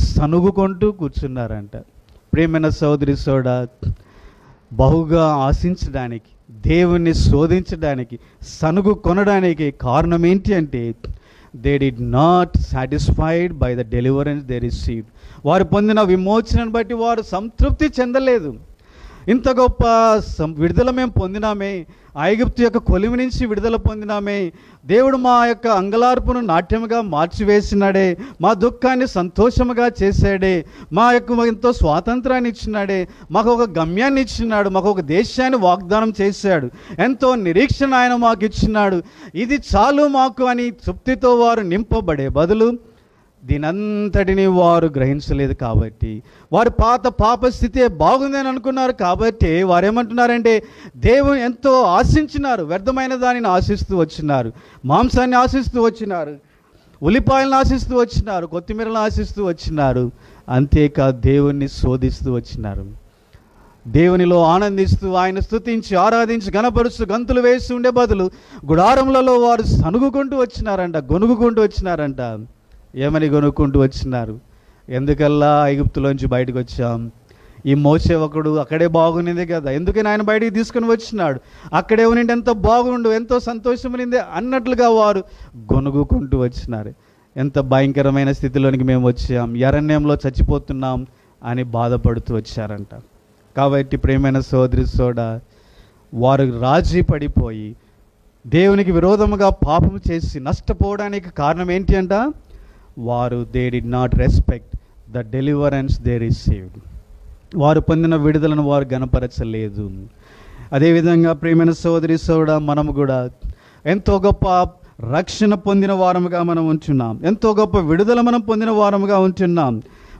సనుగుకుంటూ కూర్చున్నారంట. ప్రియమైన సోదరి సోడ, బహుగా ఆశించడానికి, దేవుణ్ణి శోధించడానికి, సనుగు కొనడానికి కారణం ఏంటి అంటే they did not satisfied by the deliverance they received. వారు పొందిన విమోచనను బట్టి వారు సంతృప్తి చెందలేదు. ఇంత గొప్ప విడుదల మేము పొందినామే, ఐగుప్తు యొక్క కొలిమి నుంచి విడుదల పొందినామే, దేవుడు మా యొక్క అంగలార్పును నాట్యముగా మార్చివేసినాడే, మా దుఃఖాన్ని సంతోషముగా చేశాడే, మా యొక్క ఎంతో స్వాతంత్రాన్ని ఇచ్చినాడే, మాకు ఒక గమ్యాన్ని ఇచ్చినాడు, మాకు ఒక దేశాన్ని వాగ్దానం చేశాడు, ఎంతో నిరీక్షణ ఆయన మాకు ఇచ్చినాడు, ఇది చాలు మాకు అని తృప్తితో వారు నింపబడే బదులు దీనంతటిని వారు గ్రహించలేదు. కాబట్టి వారి పాప స్థితే బాగుందని అనుకున్నారు. కాబట్టి వారు ఏమంటున్నారంటే దేవుని ఎంతో ఆశించినారు, వ్యర్థమైన దానిని ఆశిస్తూ వచ్చినారు, మాంసాన్ని ఆశిస్తూ వచ్చినారు, ఉల్లిపాయలను ఆశిస్తూ వచ్చినారు, కొత్తిమీరలను ఆశిస్తూ వచ్చినారు. అంతేకాదు దేవుణ్ణి శోధిస్తూ వచ్చినారు. దేవునిలో ఆనందిస్తూ ఆయన స్తుతించి ఆరాధించి గణపరుస్తూ గంతులు వేస్తూ ఉండే బదులు గుడారములలో వారు సనుగుకుంటూ వచ్చినారంట, గొనుగుకుంటూ వచ్చినారంట. ఏమని కొనుక్కుంటూ వచ్చినారు, ఎందుకల్లా ఐగుప్తులోంచి బయటకు వచ్చాం, ఈ మోసే ఒకడు అక్కడే బాగునింది కదా, ఎందుకని ఆయన బయటికి తీసుకుని వచ్చినాడు, అక్కడే ఉనిండి ఎంతో బాగుండు, ఎంతో సంతోషం ఉనింది అన్నట్లుగా వారు గొనుగుకుంటూ వచ్చినారు. ఎంత భయంకరమైన స్థితిలోనికి మేము వచ్చాం, అరణ్యంలో చచ్చిపోతున్నాం అని బాధపడుతూ వచ్చారంట. కాబట్టి ప్రియమైన సోదరి సోడ, వారు రాజీ పడిపోయి దేవునికి విరోధముగా పాపం చేసి నష్టపోవడానికి కారణం ఏంటి అంట, వారు they did not respect the deliverance they received. వారు పొందిన విడుదలను వారు గణపరచలేదు. అదేవిధంగా ప్రియమైన సోదరి సోడ, మనము కూడా ఎంతో గొప్ప రక్షణ పొందిన వారముగా మనం ఉంటున్నాం, ఎంతో గొప్ప విడుదల మనం పొందిన వారముగా ఉంటున్నాం,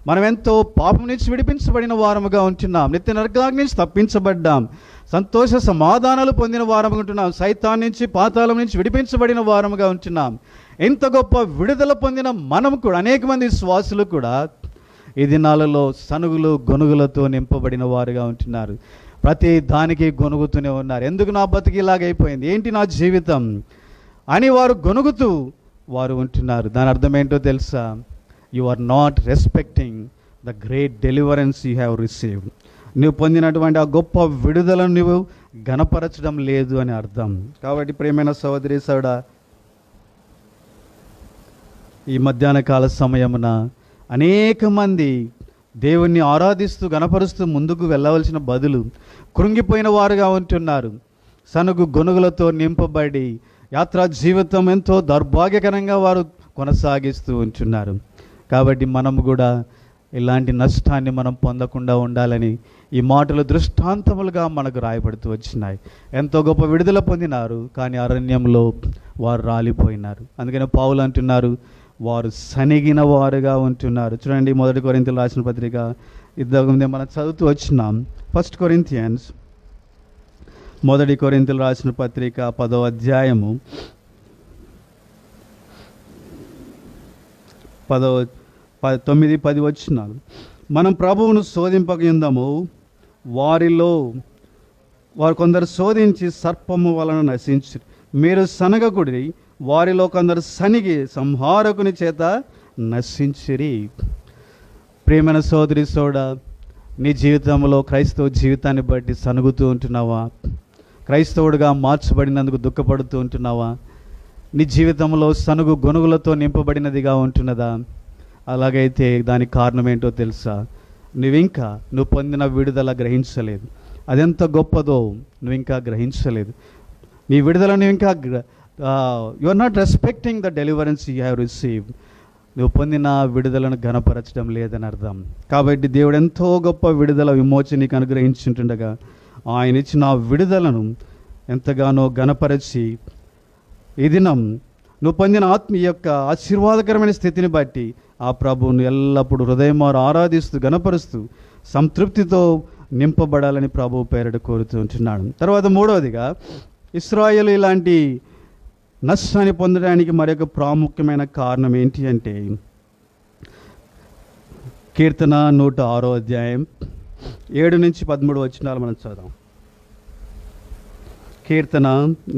మనం ఎంతో పాపం నుంచి విడిపించబడిన వారముగా ఉంటున్నాం, నిత్య నరకాగ్ని నుంచి తప్పించబడ్డాం, సంతోష సమాధానాలు పొందిన వారముగా ఉంటున్నాం, సైతాన్ నుంచి పాతాళం నుంచి విడిపించబడిన వారముగా ఉంటున్నాం. ఎంత గొప్ప విడుదల పొందిన మనం కూడా, అనేక మంది విశ్వాసులు కూడా ఈ దినాలలో సనుగులు గొనుగులతో నింపబడిన వారుగా ఉంటున్నారు. ప్రతి దానికి గొనుగుతూనే ఉన్నారు. ఎందుకు నా బతికి ఇలాగైపోయింది, ఏంటి నా జీవితం అని వారు గొనుగుతూ వారు ఉంటున్నారు. దాని అర్థం ఏంటో తెలుసా, you are not respecting the great deliverance you have received. నువ్వు పొందినటువంటి ఆ గొప్ప విడుదలను నువ్వు గణపరచడం లేదు అని అర్థం. కాబట్టి ప్రియమైన సహోదరి సోదరుడా, ఈ మధ్యాహ్న కాల సమయమున అనేక మంది దేవుణ్ణి ఆరాధిస్తూ గణపరుస్తూ ముందుకు వెళ్ళవలసిన బదులు కృంగిపోయిన వారుగా ఉంటున్నారు. సనుగు గొనుగులతో నింపబడి యాత్రా జీవితం ఎంతో దౌర్భాగ్యకరంగా వారు కొనసాగిస్తూ ఉంటున్నారు. కాబట్టి మనము కూడా ఇలాంటి నష్టాన్ని మనం పొందకుండా ఉండాలని ఈ మాటలు దృష్టాంతములుగా మనకు రాయబడుతూ వచ్చినాయి. ఎంతో గొప్ప విడుదల పొందినారు, కానీ అరణ్యంలో వారు రాలిపోయినారు. అందుకని పౌలు అంటున్నారు, వారు సనిగిన వారుగా ఉంటున్నారు. చూడండి, 1 కొరింథీయులకు రాసిన పత్రిక ఇంతకుముందే మనం చదువుతూ వచ్చినాం. 1 కొరింథియన్స్ 1 కొరింథీయులకు రాసిన పత్రిక 10వ అధ్యాయము 9-10 వచనాలు. మనం ప్రభువును శోధింపకయుందము, వారు కొందరు శోధించి సర్పము వలన నశించి, మీరు సనగకుడి, వారిలో కొందరు సనిగి సంహారకుని చేత నశించిరి. ప్రియమైన సోదరి సోడా, నీ జీవితంలో క్రైస్తవ జీవితాన్ని బట్టి సనుగుతూ ఉంటున్నావా? క్రైస్తవుడిగా మార్చబడినందుకు దుఃఖపడుతూ ఉంటున్నావా? నీ జీవితంలో సనుగు గొనుగులతో నింపబడినదిగా ఉంటున్నదా? అలాగైతే దానికి కారణం ఏంటో తెలుసా? నువ్వు పొందిన విడుదల గ్రహించలేదు. అదెంత గొప్పదో నువ్వు ఇంకా గ్రహించలేదు. నీ విడుదల నువ్వు ఇంకా you are not respecting the deliverance you have received. నువ్వు పొందిన విడుదలను ఘనపరచడం లేదని అర్థం. కాబట్టి దేవుడు ఎంతో గొప్ప విడుదల విమోచన నీకు అనుగ్రహించుంటుండగా ఆయన ఇచ్చిన ఆ విడుదలను ఎంతగానో ఘనపరచి ఈ దినం నువ్వు పొందిన ఆత్మీయ యొక్క ఆశీర్వాదకరమైన స్థితిని బట్టి ఆ ప్రభువును ఎల్లప్పుడూ హృదయమారు ఆరాధిస్తూ గణపరుస్తూ సంతృప్తితో నింపబడాలని ప్రభువు పేరిట కోరుతూ ఉంటున్నాడు. తర్వాత మూడవదిగా, ఇశ్రాయేలు ఇలాంటి నష్టాన్ని పొందడానికి మరొక ప్రాముఖ్యమైన కారణం ఏంటి అంటే, కీర్తన 106వ అధ్యాయం 7 నుంచి 13 వచనాలు మనం చదుదాం. కీర్తన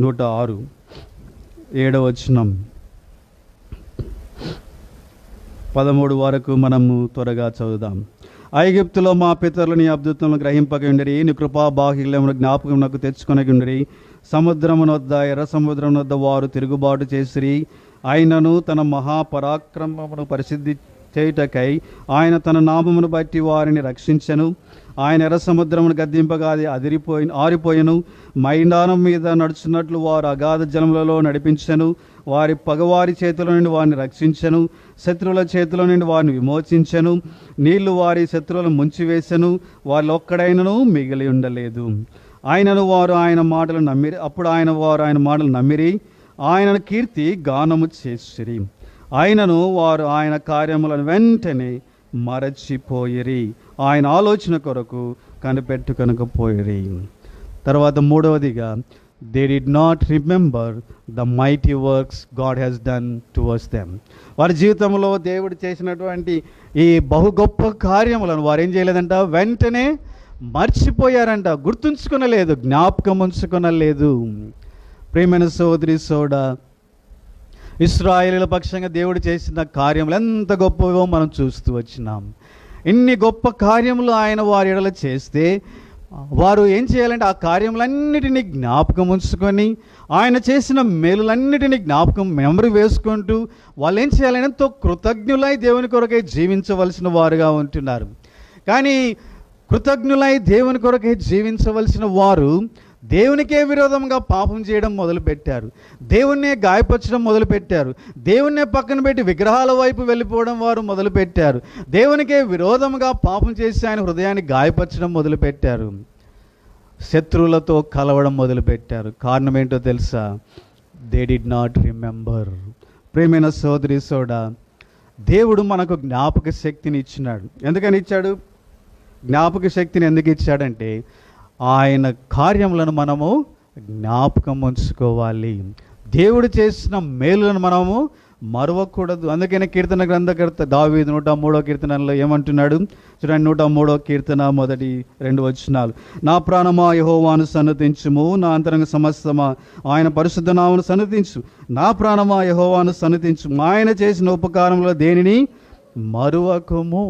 106 7వ వచనం 13 వరకు మనము త్వరగా చదువుదాం. ఐగుప్తులో మా పితరులని అద్భుతములను గ్రహింపక ఉండరి, నీ కృపా బాహుల్యమును జ్ఞాపకమునకు తెచ్చుకొనక ఉండరి. సముద్రమునొద్ద ఎర్ర సముద్రమునొద్ద వారు తిరుగుబాటు చేసిరి. ఆయనను తన మహాపరాక్రమమును పరిసిద్ధి చేయుటకై ఆయన తన నామమును బట్టి వారిని రక్షించెను. ఆయన ఎర్ర సముద్రమును గద్దింపగా అది ఆరిపోయెను. మైదానం మీద నడుచున్నట్లు వారు అగాధ జలములలో నడిపించెను. వారి పగవారి చేతిలో నుండి వారిని రక్షించెను. శత్రువుల చేతిలో నుండి వారిని విమోచించెను. నీళ్లు వారి శత్రువులను ముంచివేసెను. వారిలో ఒక్కడైనను మిగిలి ఉండలేదు. వారు ఆయన మాటలు నమ్మిరి. అప్పుడు వారు ఆయన మాటలు నమ్మిరి, ఆయనను కీర్తి గానము చేసిరి. వారు ఆయన కార్యములను వెంటనే మరచిపోయిరి. ఆయన ఆలోచన కొరకు కనిపెట్టుకొనకపోయిరి. తర్వాత మూడవదిగా, they did not remember the mighty works God has done towards them. వారి జీవితంలో దేవుడు చేసినటువంటి ఈ బహు గొప్ప కార్యములను వారు ఏం చేయలేదంట, వెంటనే మర్చిపోయారంట, గుర్తుంచుకొనలేదు, జ్ఞాపకం ఉంచుకొనలేదు. ప్రియమైన సోదరి సోడా, ఇశ్రాయేలుల పక్షంగా దేవుడు చేసిన కార్యములు ఎంత గొప్పవో మనం చూస్తూ వచ్చినాం. ఇన్ని గొప్ప కార్యములు వారి ఎడల చేస్తే వారు ఏం చేయాలంటే ఆ కార్యములన్నిటినీ జ్ఞాపకం ఉంచుకొని ఆయన చేసిన మేలులన్నిటినీ జ్ఞాపకం మెమరీ వేసుకుంటూ వాళ్ళు ఏం చేయాలని ఎంతో కృతజ్ఞులై దేవుని కొరకై జీవించవలసిన వారుగా ఉంటున్నారు. కానీ కృతజ్ఞులై దేవుని కొరకై జీవించవలసిన వారు దేవునికే విరోధంగా పాపం చేయడం మొదలుపెట్టారు. దేవుణ్ణే గాయపరచడం మొదలుపెట్టారు. దేవుణ్ణే పక్కన పెట్టి విగ్రహాల వైపు వెళ్ళిపోవడం వారు మొదలుపెట్టారు. దేవునికే విరోధంగా పాపం చేసి ఆయన హృదయాన్ని గాయపరచడం మొదలుపెట్టారు. శత్రువులతో కలవడం మొదలుపెట్టారు. కారణం ఏంటో తెలుసా? They did not remember. ప్రియమైన సోదరి సోడా, దేవుడు మనకు జ్ఞాపక శక్తిని ఇచ్చినాడు. ఎందుకని ఇచ్చాడు? జ్ఞాపక శక్తిని ఎందుకు ఇచ్చాడంటే ఆయన కార్యములను మనము జ్ఞాపకం ఉంచుకోవాలి. దేవుడు చేసిన మేలులను మనము మరవకూడదు. అందుకనే కీర్తన గ్రంథకర్త దావీదు 103వ కీర్తనలో ఏమంటున్నాడు చూడండి. 103వ కీర్తన 1-2 వచనాలు. నా ప్రాణమా యెహోవాను సన్నతించుము, నా అంతరంగ సమస్తమా ఆయన పరిశుద్ధ నామమును సన్నతించు. నా ప్రాణమా యెహోవాను సన్నతించు, ఆయన చేసిన ఉపకారములో దేనిని మరువకుము.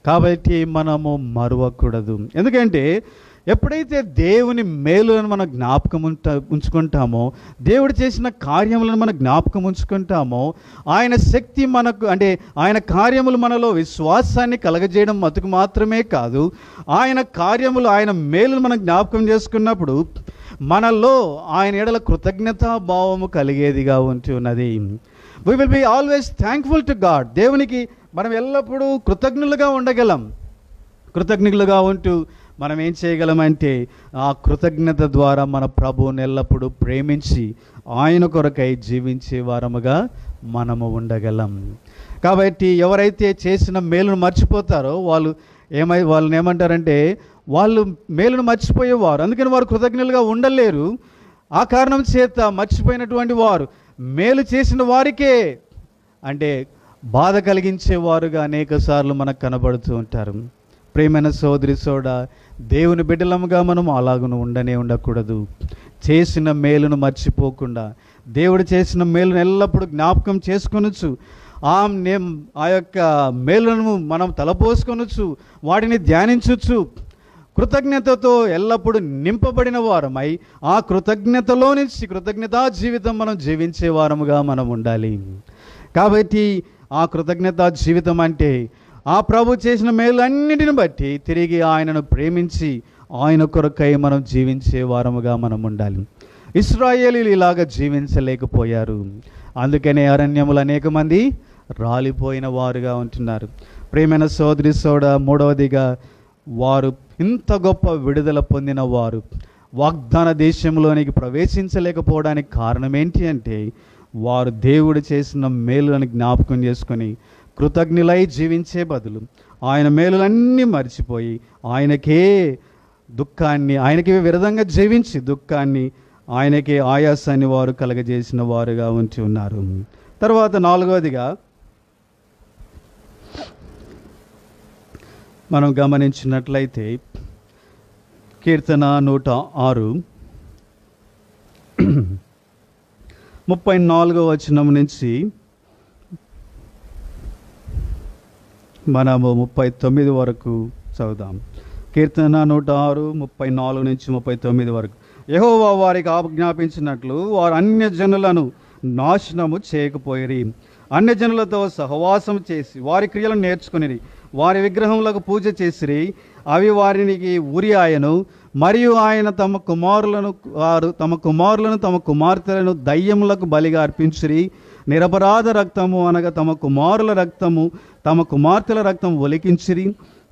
కాబట్టి మనము మరువకూడదు. ఎందుకంటే ఎప్పుడైతే దేవుని మేలులను మనం జ్ఞాపకం ఉంచుకుంటామో, దేవుడు చేసిన కార్యములను మనం జ్ఞాపకం ఉంచుకుంటామో, ఆయన శక్తి మనకు అంటే ఆయన కార్యములు మనలో విశ్వాసాన్ని కలగజేయడం మతుకు మాత్రమే కాదు, ఆయన కార్యములు ఆయన మేలును మనం జ్ఞాపకం చేసుకున్నప్పుడు మనలో ఆయన ఎడల కృతజ్ఞతాభావము కలిగేదిగా ఉంటున్నది. we will be always thankful to God. దేవునికి మనం ఎల్లప్పుడూ కృతజ్ఞులుగా ఉండగలం. కృతజ్ఞులుగా ఉంటూ మనం ఏం చేయగలమంటే ఆ కృతజ్ఞత ద్వారా మన ప్రభువుని ఎల్లప్పుడూ ప్రేమించి ఆయన కొరకై జీవించే వారముగా మనము ఉండగలం. కాబట్టి ఎవరైతే చేసిన మేలును మర్చిపోతారో వాళ్ళని ఏమంటారంటే వాళ్ళు మేలును మర్చిపోయేవారు. అందుకని వారు కృతజ్ఞులుగా ఉండలేరు. ఆ కారణం చేత మర్చిపోయినటువంటి వారు మేలు చేసిన వారికే అంటే బాధ కలిగించేవారుగా అనేక సార్లు మనకు కనబడుతూ ఉంటారు. ప్రియమైన సోదరి సోడా, దేవుని బిడ్డలముగా మనం అలాగను ఉండకూడదు. చేసిన మేలును మర్చిపోకుండా దేవుడు చేసిన మేలును ఎల్లప్పుడూ జ్ఞాపకం చేసుకొనొచ్చు. ఆ యొక్క మేలును మనం తలపోసుకొనొచ్చు, వాటిని ధ్యానించవచ్చు. కృతజ్ఞతతో ఎల్లప్పుడూ నింపబడిన వారమై ఆ కృతజ్ఞతలో నుంచి కృతజ్ఞతా జీవితం మనం జీవించే వారముగా మనం ఉండాలి. కాబట్టి ఆ కృతజ్ఞతా జీవితం అంటే ఆ ప్రభు చేసిన మేలన్నిటిని బట్టి తిరిగి ఆయనను ప్రేమించి ఆయన కొరకై మనం జీవించే వారముగా మనం ఉండాలి. ఇశ్రాయేలీయులు ఇలాగ జీవించలేకపోయారు. అందుకనే అరణ్యములు అనేక మంది రాలిపోయిన వారుగా ఉంటున్నారు. ప్రియమైన సోదరి సోడ, మూడవదిగా వారు ఇంత గొప్ప విడుదల పొందిన వారు వాగ్దాన దేశంలోనికి ప్రవేశించలేకపోవడానికి కారణం ఏంటి అంటే వారు దేవుడు చేసిన మేలులను జ్ఞాపకం చేసుకొని కృతజ్ఞులై జీవించే బదులు ఆయన మేలులన్నీ మర్చిపోయి ఆయనకే విరుద్ధంగా జీవించి దుఃఖాన్ని, ఆయనకే ఆయాసాన్ని వారు కలగజేసిన వారుగా ఉంచి ఉన్నారు. తర్వాత నాలుగవదిగా మనం గమనించినట్లయితే కీర్తన 106 34వ వచనం నుంచి మనము 39 వరకు చదువుదాం. కీర్తన 106 34 నుంచి 39 వరకు. యెహోవా వారికి ఆజ్ఞాపించినట్లు వారు అన్యజనులను నాశనము చేయకపోయిరి. అన్యజనులతో సహవాసం చేసి వారి క్రియలను నేర్చుకుని వారి విగ్రహములకు పూజ చేసిరి. అవి వారికి ఉరి ఆయను. మరియు ఆయన తమ కుమారులను తమ కుమార్తెలను దయ్యములకు బలిగా అర్పించిరి. నిరపరాధ రక్తము అనగా తమ కుమారుల రక్తము తమ కుమార్తెల రక్తం ఒలికించిరి.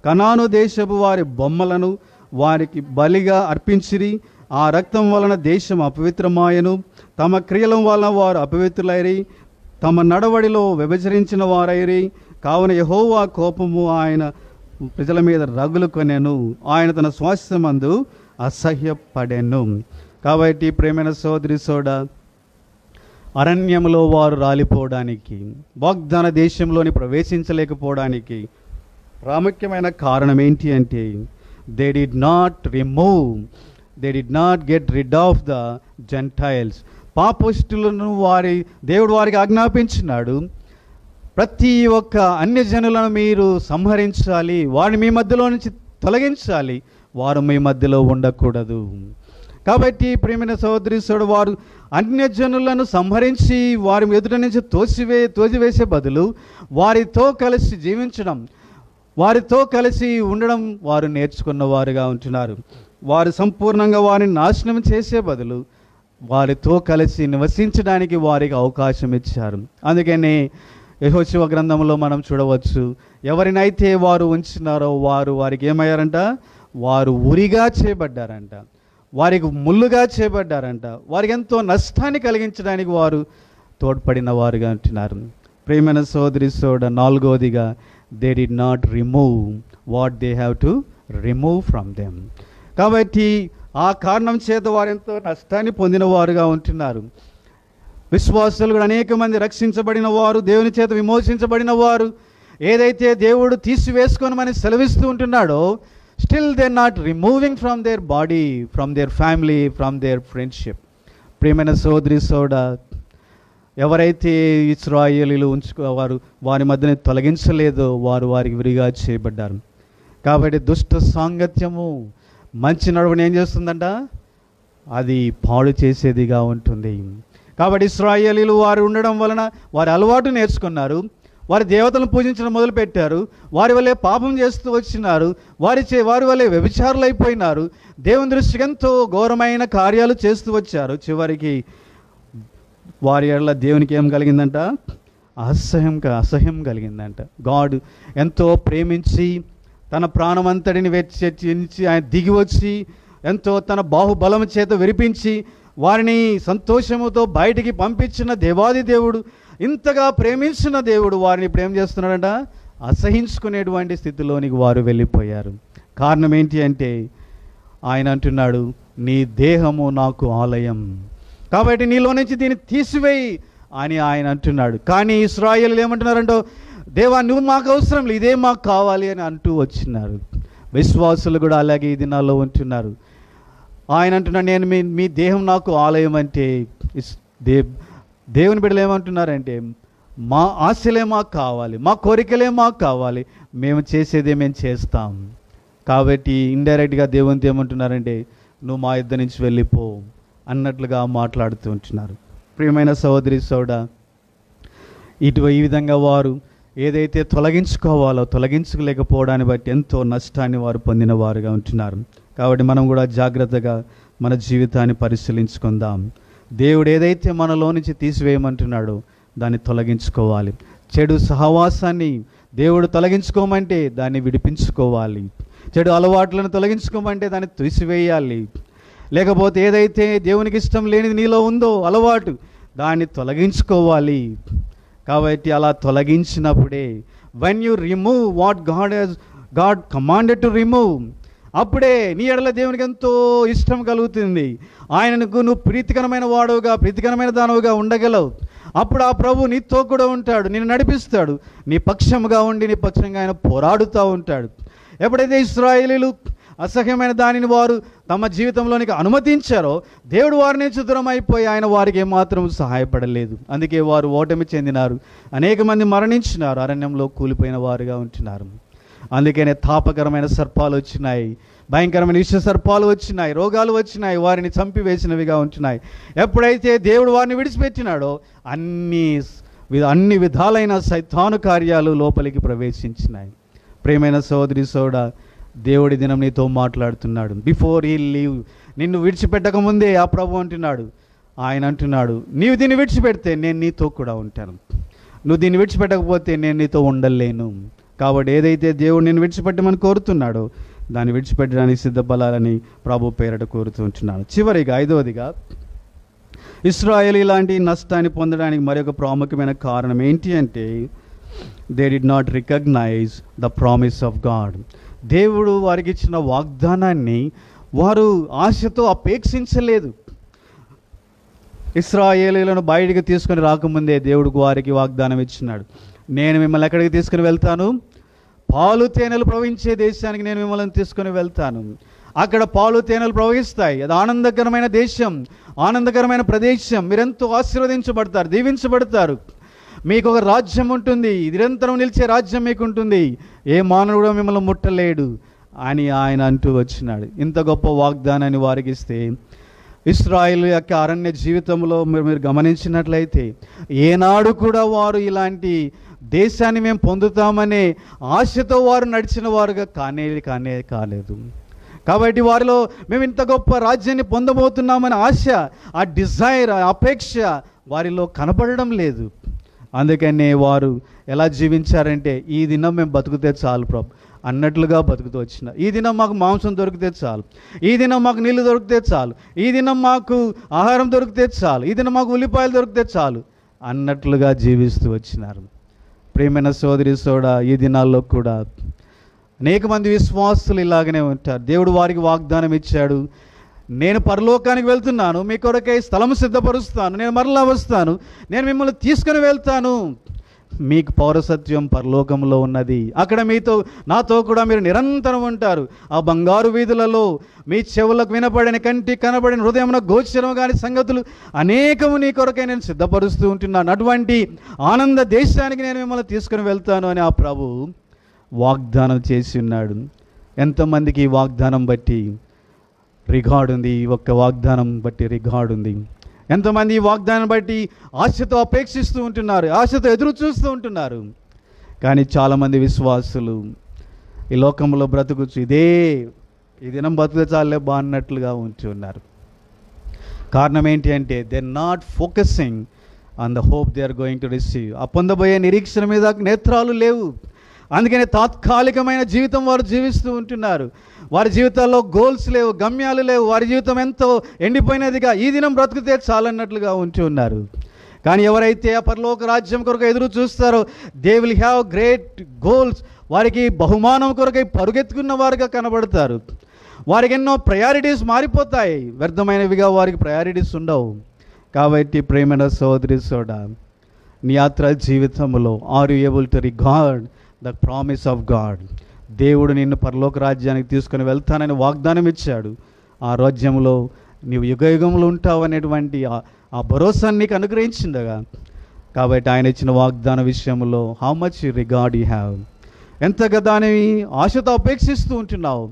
కనాను దేశపు వారి బొమ్మలను వారికి బలిగా అర్పించిరి. ఆ రక్తం వలన దేశం అపవిత్రమాయను. తమ క్రియల వలన వారు అపవిత్రులైరి. తమ నడవడిలో విభజరించిన వారైరి. కావున యెహోవా కోపము ఆయన ప్రజల మీద రగులు కొనెను. ఆయన తన స్వాస్థ్యమందు అసహ్యపడెను. కాబట్టి ప్రేమైన సోదరి సోడ, అరణ్యంలో వారు రాలిపోవడానికి, వాగ్దాన దేశంలోని ప్రవేశించలేకపోవడానికి ప్రాముఖ్యమైన కారణం ఏంటి అంటే they did not get rid of the gentiles. పాపిష్టులను దేవుడు వారికి ఆజ్ఞాపించినాడు, ప్రతి ఒక్క అన్యజనులను మీరు సంహరించాలి, వారిని మీ మధ్యలో నుంచి తొలగించాలి, వారు మీ మధ్యలో ఉండకూడదు. కాబట్టి ప్రియమైన సహోదరి సోదరుడు, వారు అన్యజనులను సంహరించి వారి ఎదుట నుంచి తోసివేసే బదులు వారితో కలిసి జీవించడం, వారితో కలిసి ఉండడం వారు నేర్చుకున్న వారుగా ఉంటున్నారు. వారు సంపూర్ణంగా వారిని నాశనం చేసే బదులు వారితో కలిసి నివసించడానికి వారికి అవకాశం ఇచ్చారు. అందుకని యెహోషువ గ్రంథంలో మనం చూడవచ్చు, ఎవరినైతే వారు ఉంచినారో వారికి ఏమయ్యారంట? వారు ఉరిగా చేయబడ్డారంట, వారికి ముళ్ళుగా చేయబడ్డారంట, వారికి ఎంతో నష్టాన్ని కలిగించడానికి వారు తోడ్పడిన వారుగా ఉంటున్నారు. ప్రియమైన సోదరి సోడ, నాలుగవదిగా they did not remove what they have to remove from them. కాబట్టి ఆ కారణం చేత వారు ఎంతో నష్టాన్ని పొందిన వారుగా ఉంటున్నారు. విశ్వాసులు కూడా అనేక మంది రక్షించబడిన వారు, దేవుని చేత విమోచించబడిన వారు, ఏదైతే దేవుడు తీసివేసుకోనమని సెలవిస్తూ ఉంటున్నాడో still they not removing from their body, from their family, from their friendship. ప్రియమైన సోదరి సోడ, ఎవరైతే ఇశ్రాయేలీయులు ఉంచుకోవారు వారి మధ్యనే తొలగించలేదో వారికి విరిగా చేయబడ్డారు. కాబట్టి దుష్ట సాంగత్యము మంచి నడవని ఏం చేస్తుందంట? అది పాడు చేసేదిగా ఉంటుంది. కాబట్టి ఇశ్రాయేలీయులు వారు ఉండడం వలన వారి అలవాటు నేర్చుకున్నారు, వారి దేవతలను పూజించడం మొదలుపెట్టారు, వారి వల్లే పాపం చేస్తూ వచ్చినారు, వారి వల్లే వ్యభిచారులు అయిపోయినారు, దేవుని దృష్టికి ఎంతో ఘోరమైన కార్యాలు చేస్తూ వచ్చారు. చివరికి వారి ఎడల దేవునికి ఏం కలిగిందంట? అసహ్యం కలిగిందంట. గాడ్ ఎంతో ప్రేమించి తన ప్రాణమంతటిని వెచ్చించి ఆయన దిగి వచ్చి ఎంతో తన బాహుబలం చేత విరిపించి వారిని సంతోషముతో బయటికి పంపించిన దేవాది దేవుడు, ఇంతగా ప్రేమించిన దేవుడు వారిని ఇప్పుడు ఏం చేస్తున్నాడంట? అసహించుకునేటువంటి స్థితిలోనికి వారు వెళ్ళిపోయారు. కారణం ఏంటి అంటే ఆయన అంటున్నాడు, నీ దేహము నాకు ఆలయం, కాబట్టి నీలో నుంచి దీన్ని తీసివేయి అని ఆయన అంటున్నాడు. కానీ ఇశ్రాయేలీయులు ఏమంటున్నారంటో, దేవా నువ్వు మాకు అవసరం లేదు, ఇదే మాకు కావాలి అని అంటూ వచ్చినారు. విశ్వాసులు కూడా అలాగే ఈ దినాల్లో ఉంటున్నారు. ఆయన అంటున్నాడు, నేను మీ దేహం నాకు ఆలయం అంటే దేవుని బిడ్డలు ఏమంటున్నారంటే మా ఆశలే మాకు కావాలి, మా కోరికలే మాకు కావాలి, మేము చేసేదే మేము చేస్తాం. కాబట్టి ఇండైరెక్ట్గా దేవునితో ఏమంటున్నారంటే, నువ్వు మా యుద్ధ నుంచి వెళ్ళిపో అన్నట్లుగా మాట్లాడుతూ ఉంటున్నారు. ప్రియమైన సహోదరి సోడా, ఈ విధంగా వారు ఏదైతే తొలగించుకోవాలో తొలగించుకోలేకపోవడాన్ని బట్టి ఎంతో నష్టాన్ని వారు పొందిన వారుగా ఉంటున్నారు. కాబట్టి మనం కూడా జాగ్రత్తగా మన జీవితాన్ని పరిశీలించుకుందాం. దేవుడు ఏదైతే మనలో నుంచి తీసివేయమంటున్నాడో దాన్ని తొలగించుకోవాలి. చెడు సహవాసాన్ని దేవుడు తొలగించుకోమంటే దాన్ని విడిపించుకోవాలి. చెడు అలవాట్లను తొలగించుకోమంటే దాన్ని తీసివేయాలి. లేకపోతే ఏదైతే దేవునికి ఇష్టం లేనిది నీలో ఉందో అలవాటు, దాన్ని తొలగించుకోవాలి. కాబట్టి అలా తొలగించినప్పుడే, when you remove what God commanded to remove, అప్పుడే నీ ఎడల దేవునికి ఎంతో ఇష్టం కలుగుతుంది. ఆయనకు నువ్వు ప్రీతికరమైన వాడుగా, ప్రీతికరమైన దానవుగా ఉండగలవు. అప్పుడు ఆ ప్రభు నీతో కూడా ఉంటాడు, నిన్ను నడిపిస్తాడు, నీ పక్షముగా ఉండి నీ పక్షంగా ఆయన పోరాడుతూ ఉంటాడు. ఎప్పుడైతే ఇశ్రాయేలీయులు అసహ్యమైన దానిని వారు తమ జీవితంలోనికి అనుమతించారో, దేవుడు వారి నుంచి దూరం అయిపోయి ఆయన వారికి ఏమాత్రం సహాయపడలేదు. అందుకే వారు ఓటమి చెందినారు, అనేక మంది మరణించినారు, అరణ్యంలో కూలిపోయిన వారుగా ఉంటున్నారు. అందుకనే తాపకరమైన సర్పాలు వచ్చినాయి, భయంకరమైన విష సర్పాలు వచ్చినాయి, రోగాలు వచ్చినాయి, వారిని చంపివేసినవిగా ఉంటున్నాయి. ఎప్పుడైతే దేవుడు వారిని విడిచిపెట్టినాడో అన్ని విధాలైన సైతాను కార్యాలు లోపలికి ప్రవేశించినాయి. ప్రియమైన సోదరి సోడా, దేవుడి దినం నీతో మాట్లాడుతున్నాడు. బిఫోర్ హీ లీవ్, నిన్ను విడిచిపెట్టక ముందే ఆ ప్రభు అంటున్నాడు, ఆయన అంటున్నాడు, నీవు దీన్ని విడిచిపెడితే నేను నీతో కూడా ఉంటాను, నువ్వు దీన్ని విడిచిపెట్టకపోతే నేను నీతో ఉండలేను. కాబట్టి ఏదైతే దేవుడు నిన్ను విడిచిపెట్టమని కోరుతున్నాడో దాన్ని విడిచిపెట్టడానికి సిద్ధపడాలని ప్రభు పేరట కోరుతూ ఉంటున్నాను. చివరిగా 5వదిగా, ఇశ్రాయేలు ఇలాంటి నష్టాన్ని పొందడానికి మరొక ప్రాముఖ్యమైన కారణం ఏంటి అంటే, they did not recognise the promise of God. దేవుడు వారికి ఇచ్చిన వాగ్దానాన్ని వారు ఆశతో అపేక్షించలేదు. ఇశ్రాయేలీయులను బయటికి తీసుకొని రాకముందే దేవుడికి వారికి వాగ్దానం ఇచ్చినాడు, నేను మిమ్మల్ని ఎక్కడికి తీసుకుని వెళ్తాను, పాలు తేనెలు ప్రవహించే దేశానికి నేను మిమ్మల్ని తీసుకొని వెళ్తాను. అక్కడ పాలు తేనెలు ప్రవహిస్తాయి, అది ఆనందకరమైన దేశం, ఆనందకరమైన ప్రదేశం, మీరెంతో ఆశీర్వదించబడతారు, దీవించబడతారు, మీకు ఒక రాజ్యం ఉంటుంది, నిరంతరం నిలిచే రాజ్యం మీకు ఉంటుంది, ఏ మానవుడు మిమ్మల్ని ముట్టలేడు అని ఆయన అంటూ వచ్చినాడు. ఇంత గొప్ప వాగ్దానాన్ని వారికి ఇస్తే, ఇశ్రాయేలు యొక్క అరణ్య జీవితంలో మీరు గమనించినట్లయితే ఏనాడు కూడా వారు ఇలాంటి దేశాన్ని మేము పొందుతామనే ఆశతో వారు నడిచిన వారుగా కాలేదు. కాబట్టి వారిలో మేము ఇంత గొప్ప రాజ్యాన్ని పొందబోతున్నామనే ఆశ, ఆ డిజైర్, ఆ అపేక్ష వారిలో కనపడడం లేదు. అందుకనే వారు ఎలా జీవించారంటే, ఈ దినం మేము బతుకుతే చాలు ప్రభు అన్నట్లుగా బతుకుతూ వచ్చిన, ఈ దినం మాకు మాంసం దొరికితే చాలు, ఈ దినం మాకు నీళ్లు దొరికితే చాలు, ఈ దినం మాకు ఆహారం దొరికితే చాలు, ఈ దినం మాకు ఉల్లిపాయలు దొరికితే చాలు అన్నట్లుగా జీవిస్తూ వచ్చినారు. ప్రియమైన సోదరి సోడా, ఈ దినాల్లో కూడా అనేక మంది విశ్వాసులు ఇలాగనే ఉంటారు. దేవుడు వారికి వాగ్దానం ఇచ్చాడు, నేను పరలోకానికి వెళ్తున్నాను, మీ కొరకై స్థలం సిద్ధపరుస్తాను, నేను మరలా వస్తాను, నేను మిమ్మల్ని తీసుకుని వెళ్తాను, మీకు పౌరసత్యం పరలోకంలో ఉన్నది, అక్కడ నాతో కూడా మీరు నిరంతరం ఉంటారు, ఆ బంగారు వీధులలో మీ చెవులకు వినపడిన, కంటికి కనబడిన, హృదయమున గోచరం కాని సంగతులు అనేకము నీ కొరకై నేను సిద్ధపరుస్తూ ఉంటున్నాను, అటువంటి ఆనంద దేశానికి నేను మిమ్మల్ని తీసుకుని వెళ్తాను అని ఆ ప్రభు వాగ్దానం చేసి ఉన్నాడు. ఎంతమందికి ఈ వాగ్దానం బట్టి రికార్డు ఉంది, ఈ ఒక్క వాగ్దానం బట్టి రికార్డు ఉంది. ఎంతమంది ఈ వాగ్దానం బట్టి ఆశతో అపేక్షిస్తూ ఉంటున్నారు, ఆశతో ఎదురు చూస్తూ ఉంటున్నారు. కానీ చాలామంది విశ్వాసులు ఈ లోకంలో బ్రతుకుచ్చు, ఈ దినం బతుకు చాలే బా అన్నట్లుగా ఉంటూ ఉన్నారు. కారణం ఏంటి అంటే, they are not focusing on the hope they are going to receive. ఆ పొందబోయే నిరీక్షణ మీద నేత్రాలు లేవు. అందుకనే తాత్కాలికమైన జీవితం వారు జీవిస్తూ ఉంటున్నారు. వారి జీవితాల్లో గోల్స్ లేవు, గమ్యాలు లేవు. వారి జీవితం ఎంతో ఎండిపోయినదిగా, ఈ దినం బ్రతుకుతే చాలన్నట్లుగా ఉంటూ ఉన్నారు. కానీ ఎవరైతే ఆ పరలోక రాజ్యం కొరకు ఎదురు చూస్తారో, they will have great goals. వారికి బహుమానం కొరకై పరుగెత్తుకున్న వారుగా కనబడతారు. వారికి ఎన్నో ప్రయారిటీస్ మారిపోతాయి, వ్యర్థమైనవిగా వారికి ప్రయారిటీస్ ఉండవు. కాబట్టి ప్రేమైన సోదరి సోడా, నీ యాత్ర జీవితంలో are you able to regard the promise of God? దేవుడు నిన్ను పరలోక రాజ్యానికి తీసుకుని వెళ్తానని వాగ్దానం ఇచ్చాడు. ఆ రాజ్యంలో నీవు యుగయుగంలో ఉంటావు అనేటువంటి ఆ భరోసాన్ని నీకు అనుగ్రహించిండగా. కాబట్టి ఆయన ఇచ్చిన వాగ్దాన విషయంలో how much regard you have, ఎంతగా దాన్ని ఆశతో అపేక్షిస్తూ ఉంటున్నావు,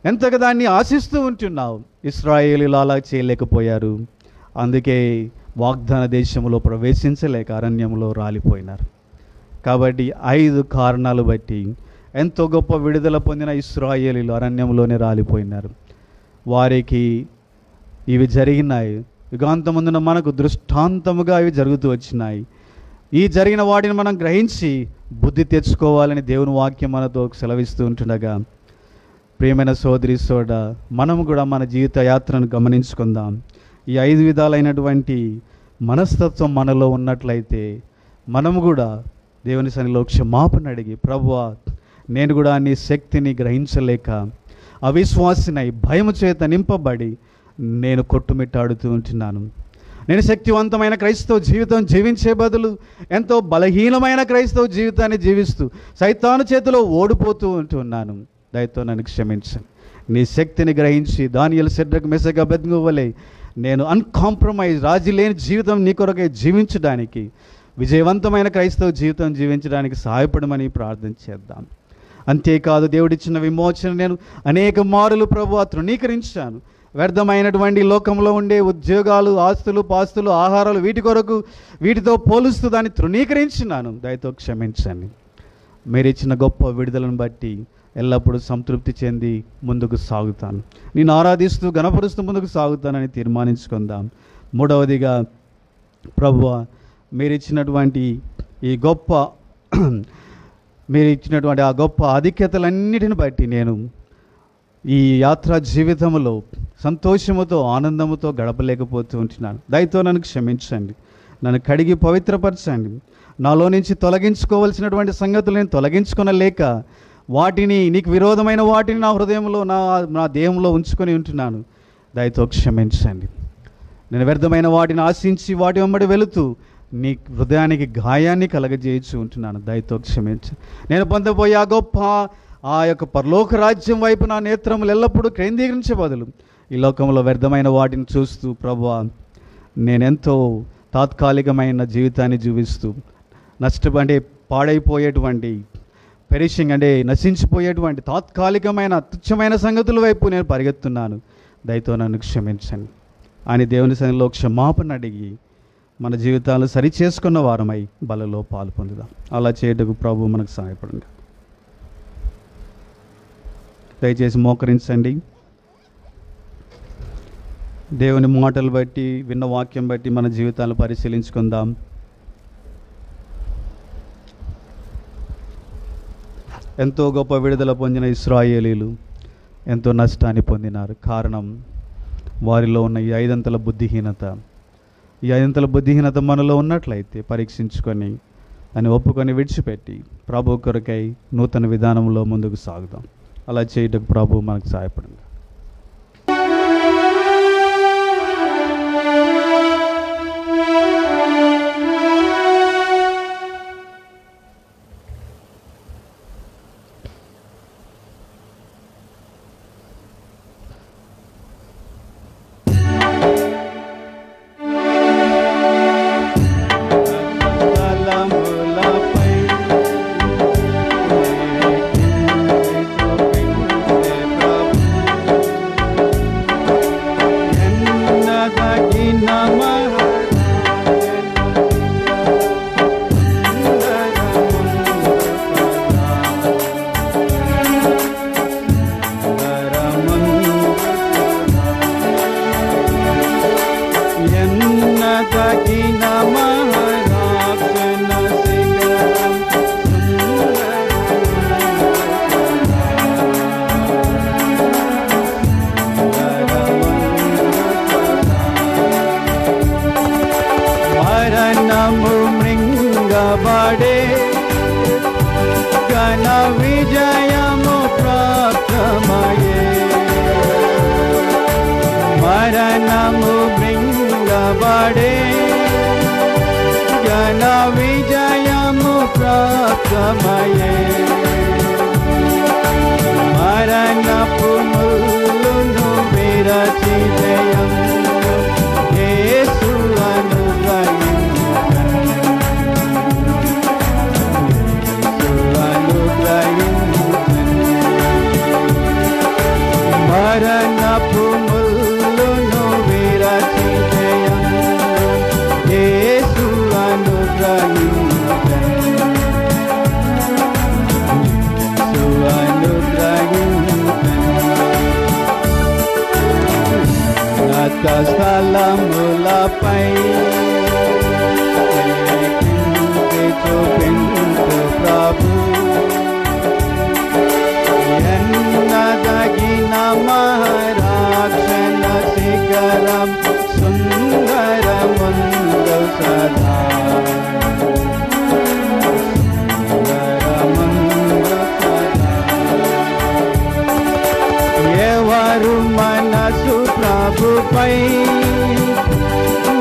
ఎంతగా దాన్ని ఆశిస్తూ ఉంటున్నావు. ఇశ్రాయేలీయులు అలా చేయలేకపోయారు. అందుకే వాగ్దాన దేశంలో ప్రవేశించలేక అరణ్యంలో రాలిపోయినారు. కాబట్టి 5 కారణాలు బట్టి ఎంతో గొప్ప విడుదల పొందిన ఇశ్రాయేలీయులు అరణ్యంలోనే రాలిపోయినారు. వారికి ఇవి జరిగినాయి. యుగాంతమందున మనకు దృష్టాంతముగా ఇవి జరుగుతూ వచ్చినాయి. ఈ జరిగిన వాటిని మనం గ్రహించి బుద్ధి తెచ్చుకోవాలని దేవుని వాక్యం మనతో సెలవిస్తూ ఉంటుండగా, ప్రియమైన సోదరి సోడ, మనము కూడా మన జీవిత యాత్రను గమనించుకుందాం. ఈ 5 విధాలైనటువంటి మనస్తత్వం మనలో ఉన్నట్లయితే మనము కూడా దేవుని సన్నిధిలో క్షమాపణ అడిగి, ప్రభువా నేను కూడా నీ శక్తిని గ్రహించలేక అవిశ్వాసినై భయము చేత నింపబడి నేను కొట్టుమిట్టాడుతూ ఉంటున్నాను. నేను శక్తివంతమైన క్రైస్తవ జీవితం జీవించే బదులు ఎంతో బలహీనమైన క్రైస్తవ జీవితాన్ని జీవిస్తూ సైతాను చేతిలో ఓడిపోతూ ఉంటున్నాను. దయతో నన్ను క్షమించండి. నీ శక్తిని గ్రహించి దానియేలు, షడ్రక్, మెషక్, అబేద్నెగో వలె నేను అన్కాంప్రమైజ్ రాజీ లేని జీవితం నీ కొరకై జీవించడానికి, విజయవంతమైన క్రైస్తవ జీవితం జీవించడానికి సహాయపడమని ప్రార్థన చేద్దాం. అంతేకాదు దేవుడిచ్చిన విమోచన నేను అనేక మారులు ప్రభువా తృణీకరించాను. వ్యర్థమైనటువంటి లోకంలో ఉండే ఉద్యోగాలు, ఆస్తులు, పాస్తులు, ఆహారాలు, వీటితో పోలుస్తూ దాన్ని తృణీకరించినాను. దయతో క్షమించండి. మీరు ఇచ్చిన గొప్ప విడుదలను బట్టి ఎల్లప్పుడూ సంతృప్తి చెంది ముందుకు సాగుతాను. నేను ఆరాధిస్తూ గణపరుస్తూ ముందుకు సాగుతానని తీర్మానించుకుందాం. మూడవదిగా, ప్రభువా మీరు ఇచ్చినటువంటి ఆ గొప్ప ఆధిక్యతలన్నిటిని బట్టి నేను ఈ యాత్రా జీవితంలో సంతోషముతో ఆనందముతో గడపలేకపోతూ ఉంటున్నాను. దయతో నన్ను క్షమించండి. నన్ను కడిగి పవిత్రపరచండి. నాలో నుంచి తొలగించుకోవలసినటువంటి సంగతులు నేను తొలగించుకొనలేక వాటిని, నీకు విరోధమైన వాటిని నా హృదయంలో, నా దేహంలో ఉంచుకొని ఉంటున్నాను. దయతో క్షమించండి. నేను వ్యర్థమైన వాటిని ఆశించి వాటి వెంబడి వెళుతూ నీ హృదయానికి గాయాన్ని కలగజేయచ్చు ఉంటున్నాను. దయతో క్షమించండి. నేను పొందబోయే ఆ యొక్క పరలోక రాజ్యం వైపు నా నేత్రములు ఎల్లప్పుడూ కేంద్రీకరించే బదులు ఈ లోకంలో వ్యర్థమైన వాటిని చూస్తూ, ప్రభువా నేనెంతో తాత్కాలికమైన జీవితాన్ని జీవిస్తూ పాడైపోయేటువంటి పెరిషింగ్ నశించిపోయేటువంటి తాత్కాలికమైన తుచ్చమైన సంగతుల వైపు నేను పరిగెత్తున్నాను. దయతో నన్ను క్షమించండి అని దేవుని సన్నిధిలో క్షమాపణ అడిగి మన జీవితాలను సరిచేసుకున్న వారమై బలలో పాలు పొందుదాం. అలా చేయటకు ప్రభు మనకు సహాయపడండి. దయచేసి మోకరించండి. దేవుని మాటలు బట్టి, విన్న వాక్యం బట్టి మన జీవితాలను పరిశీలించుకుందాం. ఎంతో గొప్ప విడుదల పొందిన ఇశ్రాయేలీయులు ఎంతో నష్టాన్ని పొందినారు. కారణం వారిలో ఉన్న ఈ 5 అంతల బుద్ధిహీనత. ఈ 5 అంతల బుద్ధిహీనత మనలో ఉన్నట్లయితే పరీక్షించుకొని అని ఒప్పుకొని విడిచిపెట్టి ప్రభు కొరకై నూతన విధానంలో ముందుకు సాగుదాం. అలా చేయటకు ప్రభు మనకు సహాయపడండి. విజయము ప్రాప్తమయే మరణము మృంగబడే ఘన విజయము ప్రాప్తమయే మరణపు ముల్లును విరచి జయం యేసు అనుగ్రహించు మహారాక్షణ శిఖరం సుందరమందు సదా సుందరమందు సదా. ఎవరు మనసు ప్రభుపై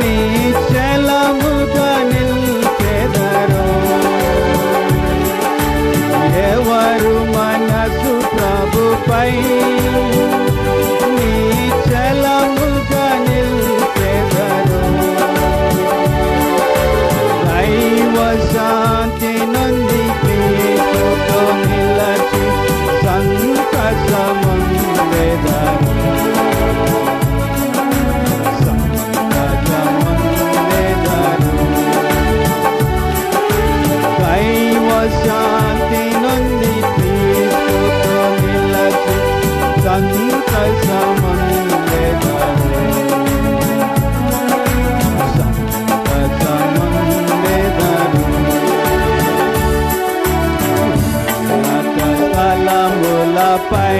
నిశ్చలముగా నిల్చెదరో, ఎవరు మనసు ప్రభుపై నిశ్చలముగా నిల్చెదరో, దైవ శాంతి నుండి క్రీస్తుతో నిలచి సంతసముందెదరు. దైవ శాంతి నుండి క్రీస్తుతో నిలచి సంతసముందెదరు. సంతసముందెదరు. ఉన్నత స్థలములపై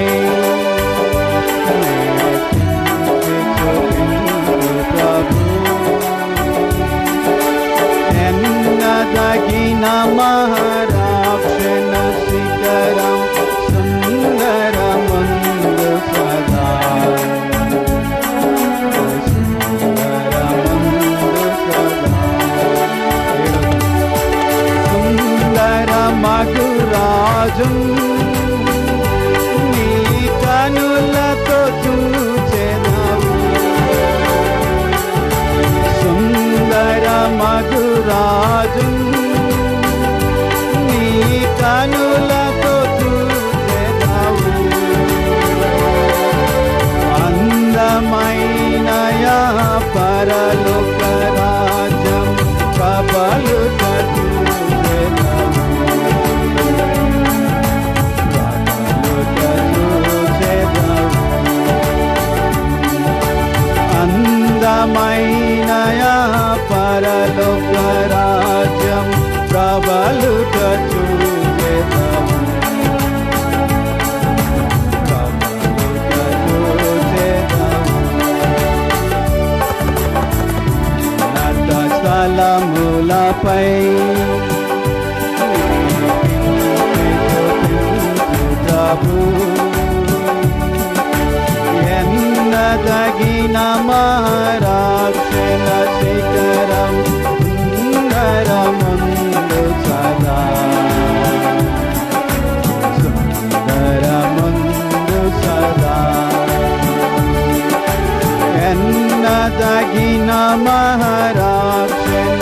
ప్రభు ఎన్నదగిన మహారాక్షణ శిఖరం సుందరమందు సదా సుందరమందు సదా. సుందర మగురాజు నీ కనులతో చూచెదవు, సుందర మధురాజు నీ కనులతో చూచెదవు. అందమైన పరలోక రాజ్యం కబలుట చూచెదవు, కబలుట చూచెదవు. అందమైన పరలోక రాజ్యం ప్రబలుట చూచెదవు, ప్రబలుట చూచెదవు. ఉన్నత స్థలములపై ప్రభు ఎన్నదగిన మహారాక్షణ శిఖరం సుందరమందు సదా సుందరమందు సదా. ఎన్నదగిన మహారాక్షణ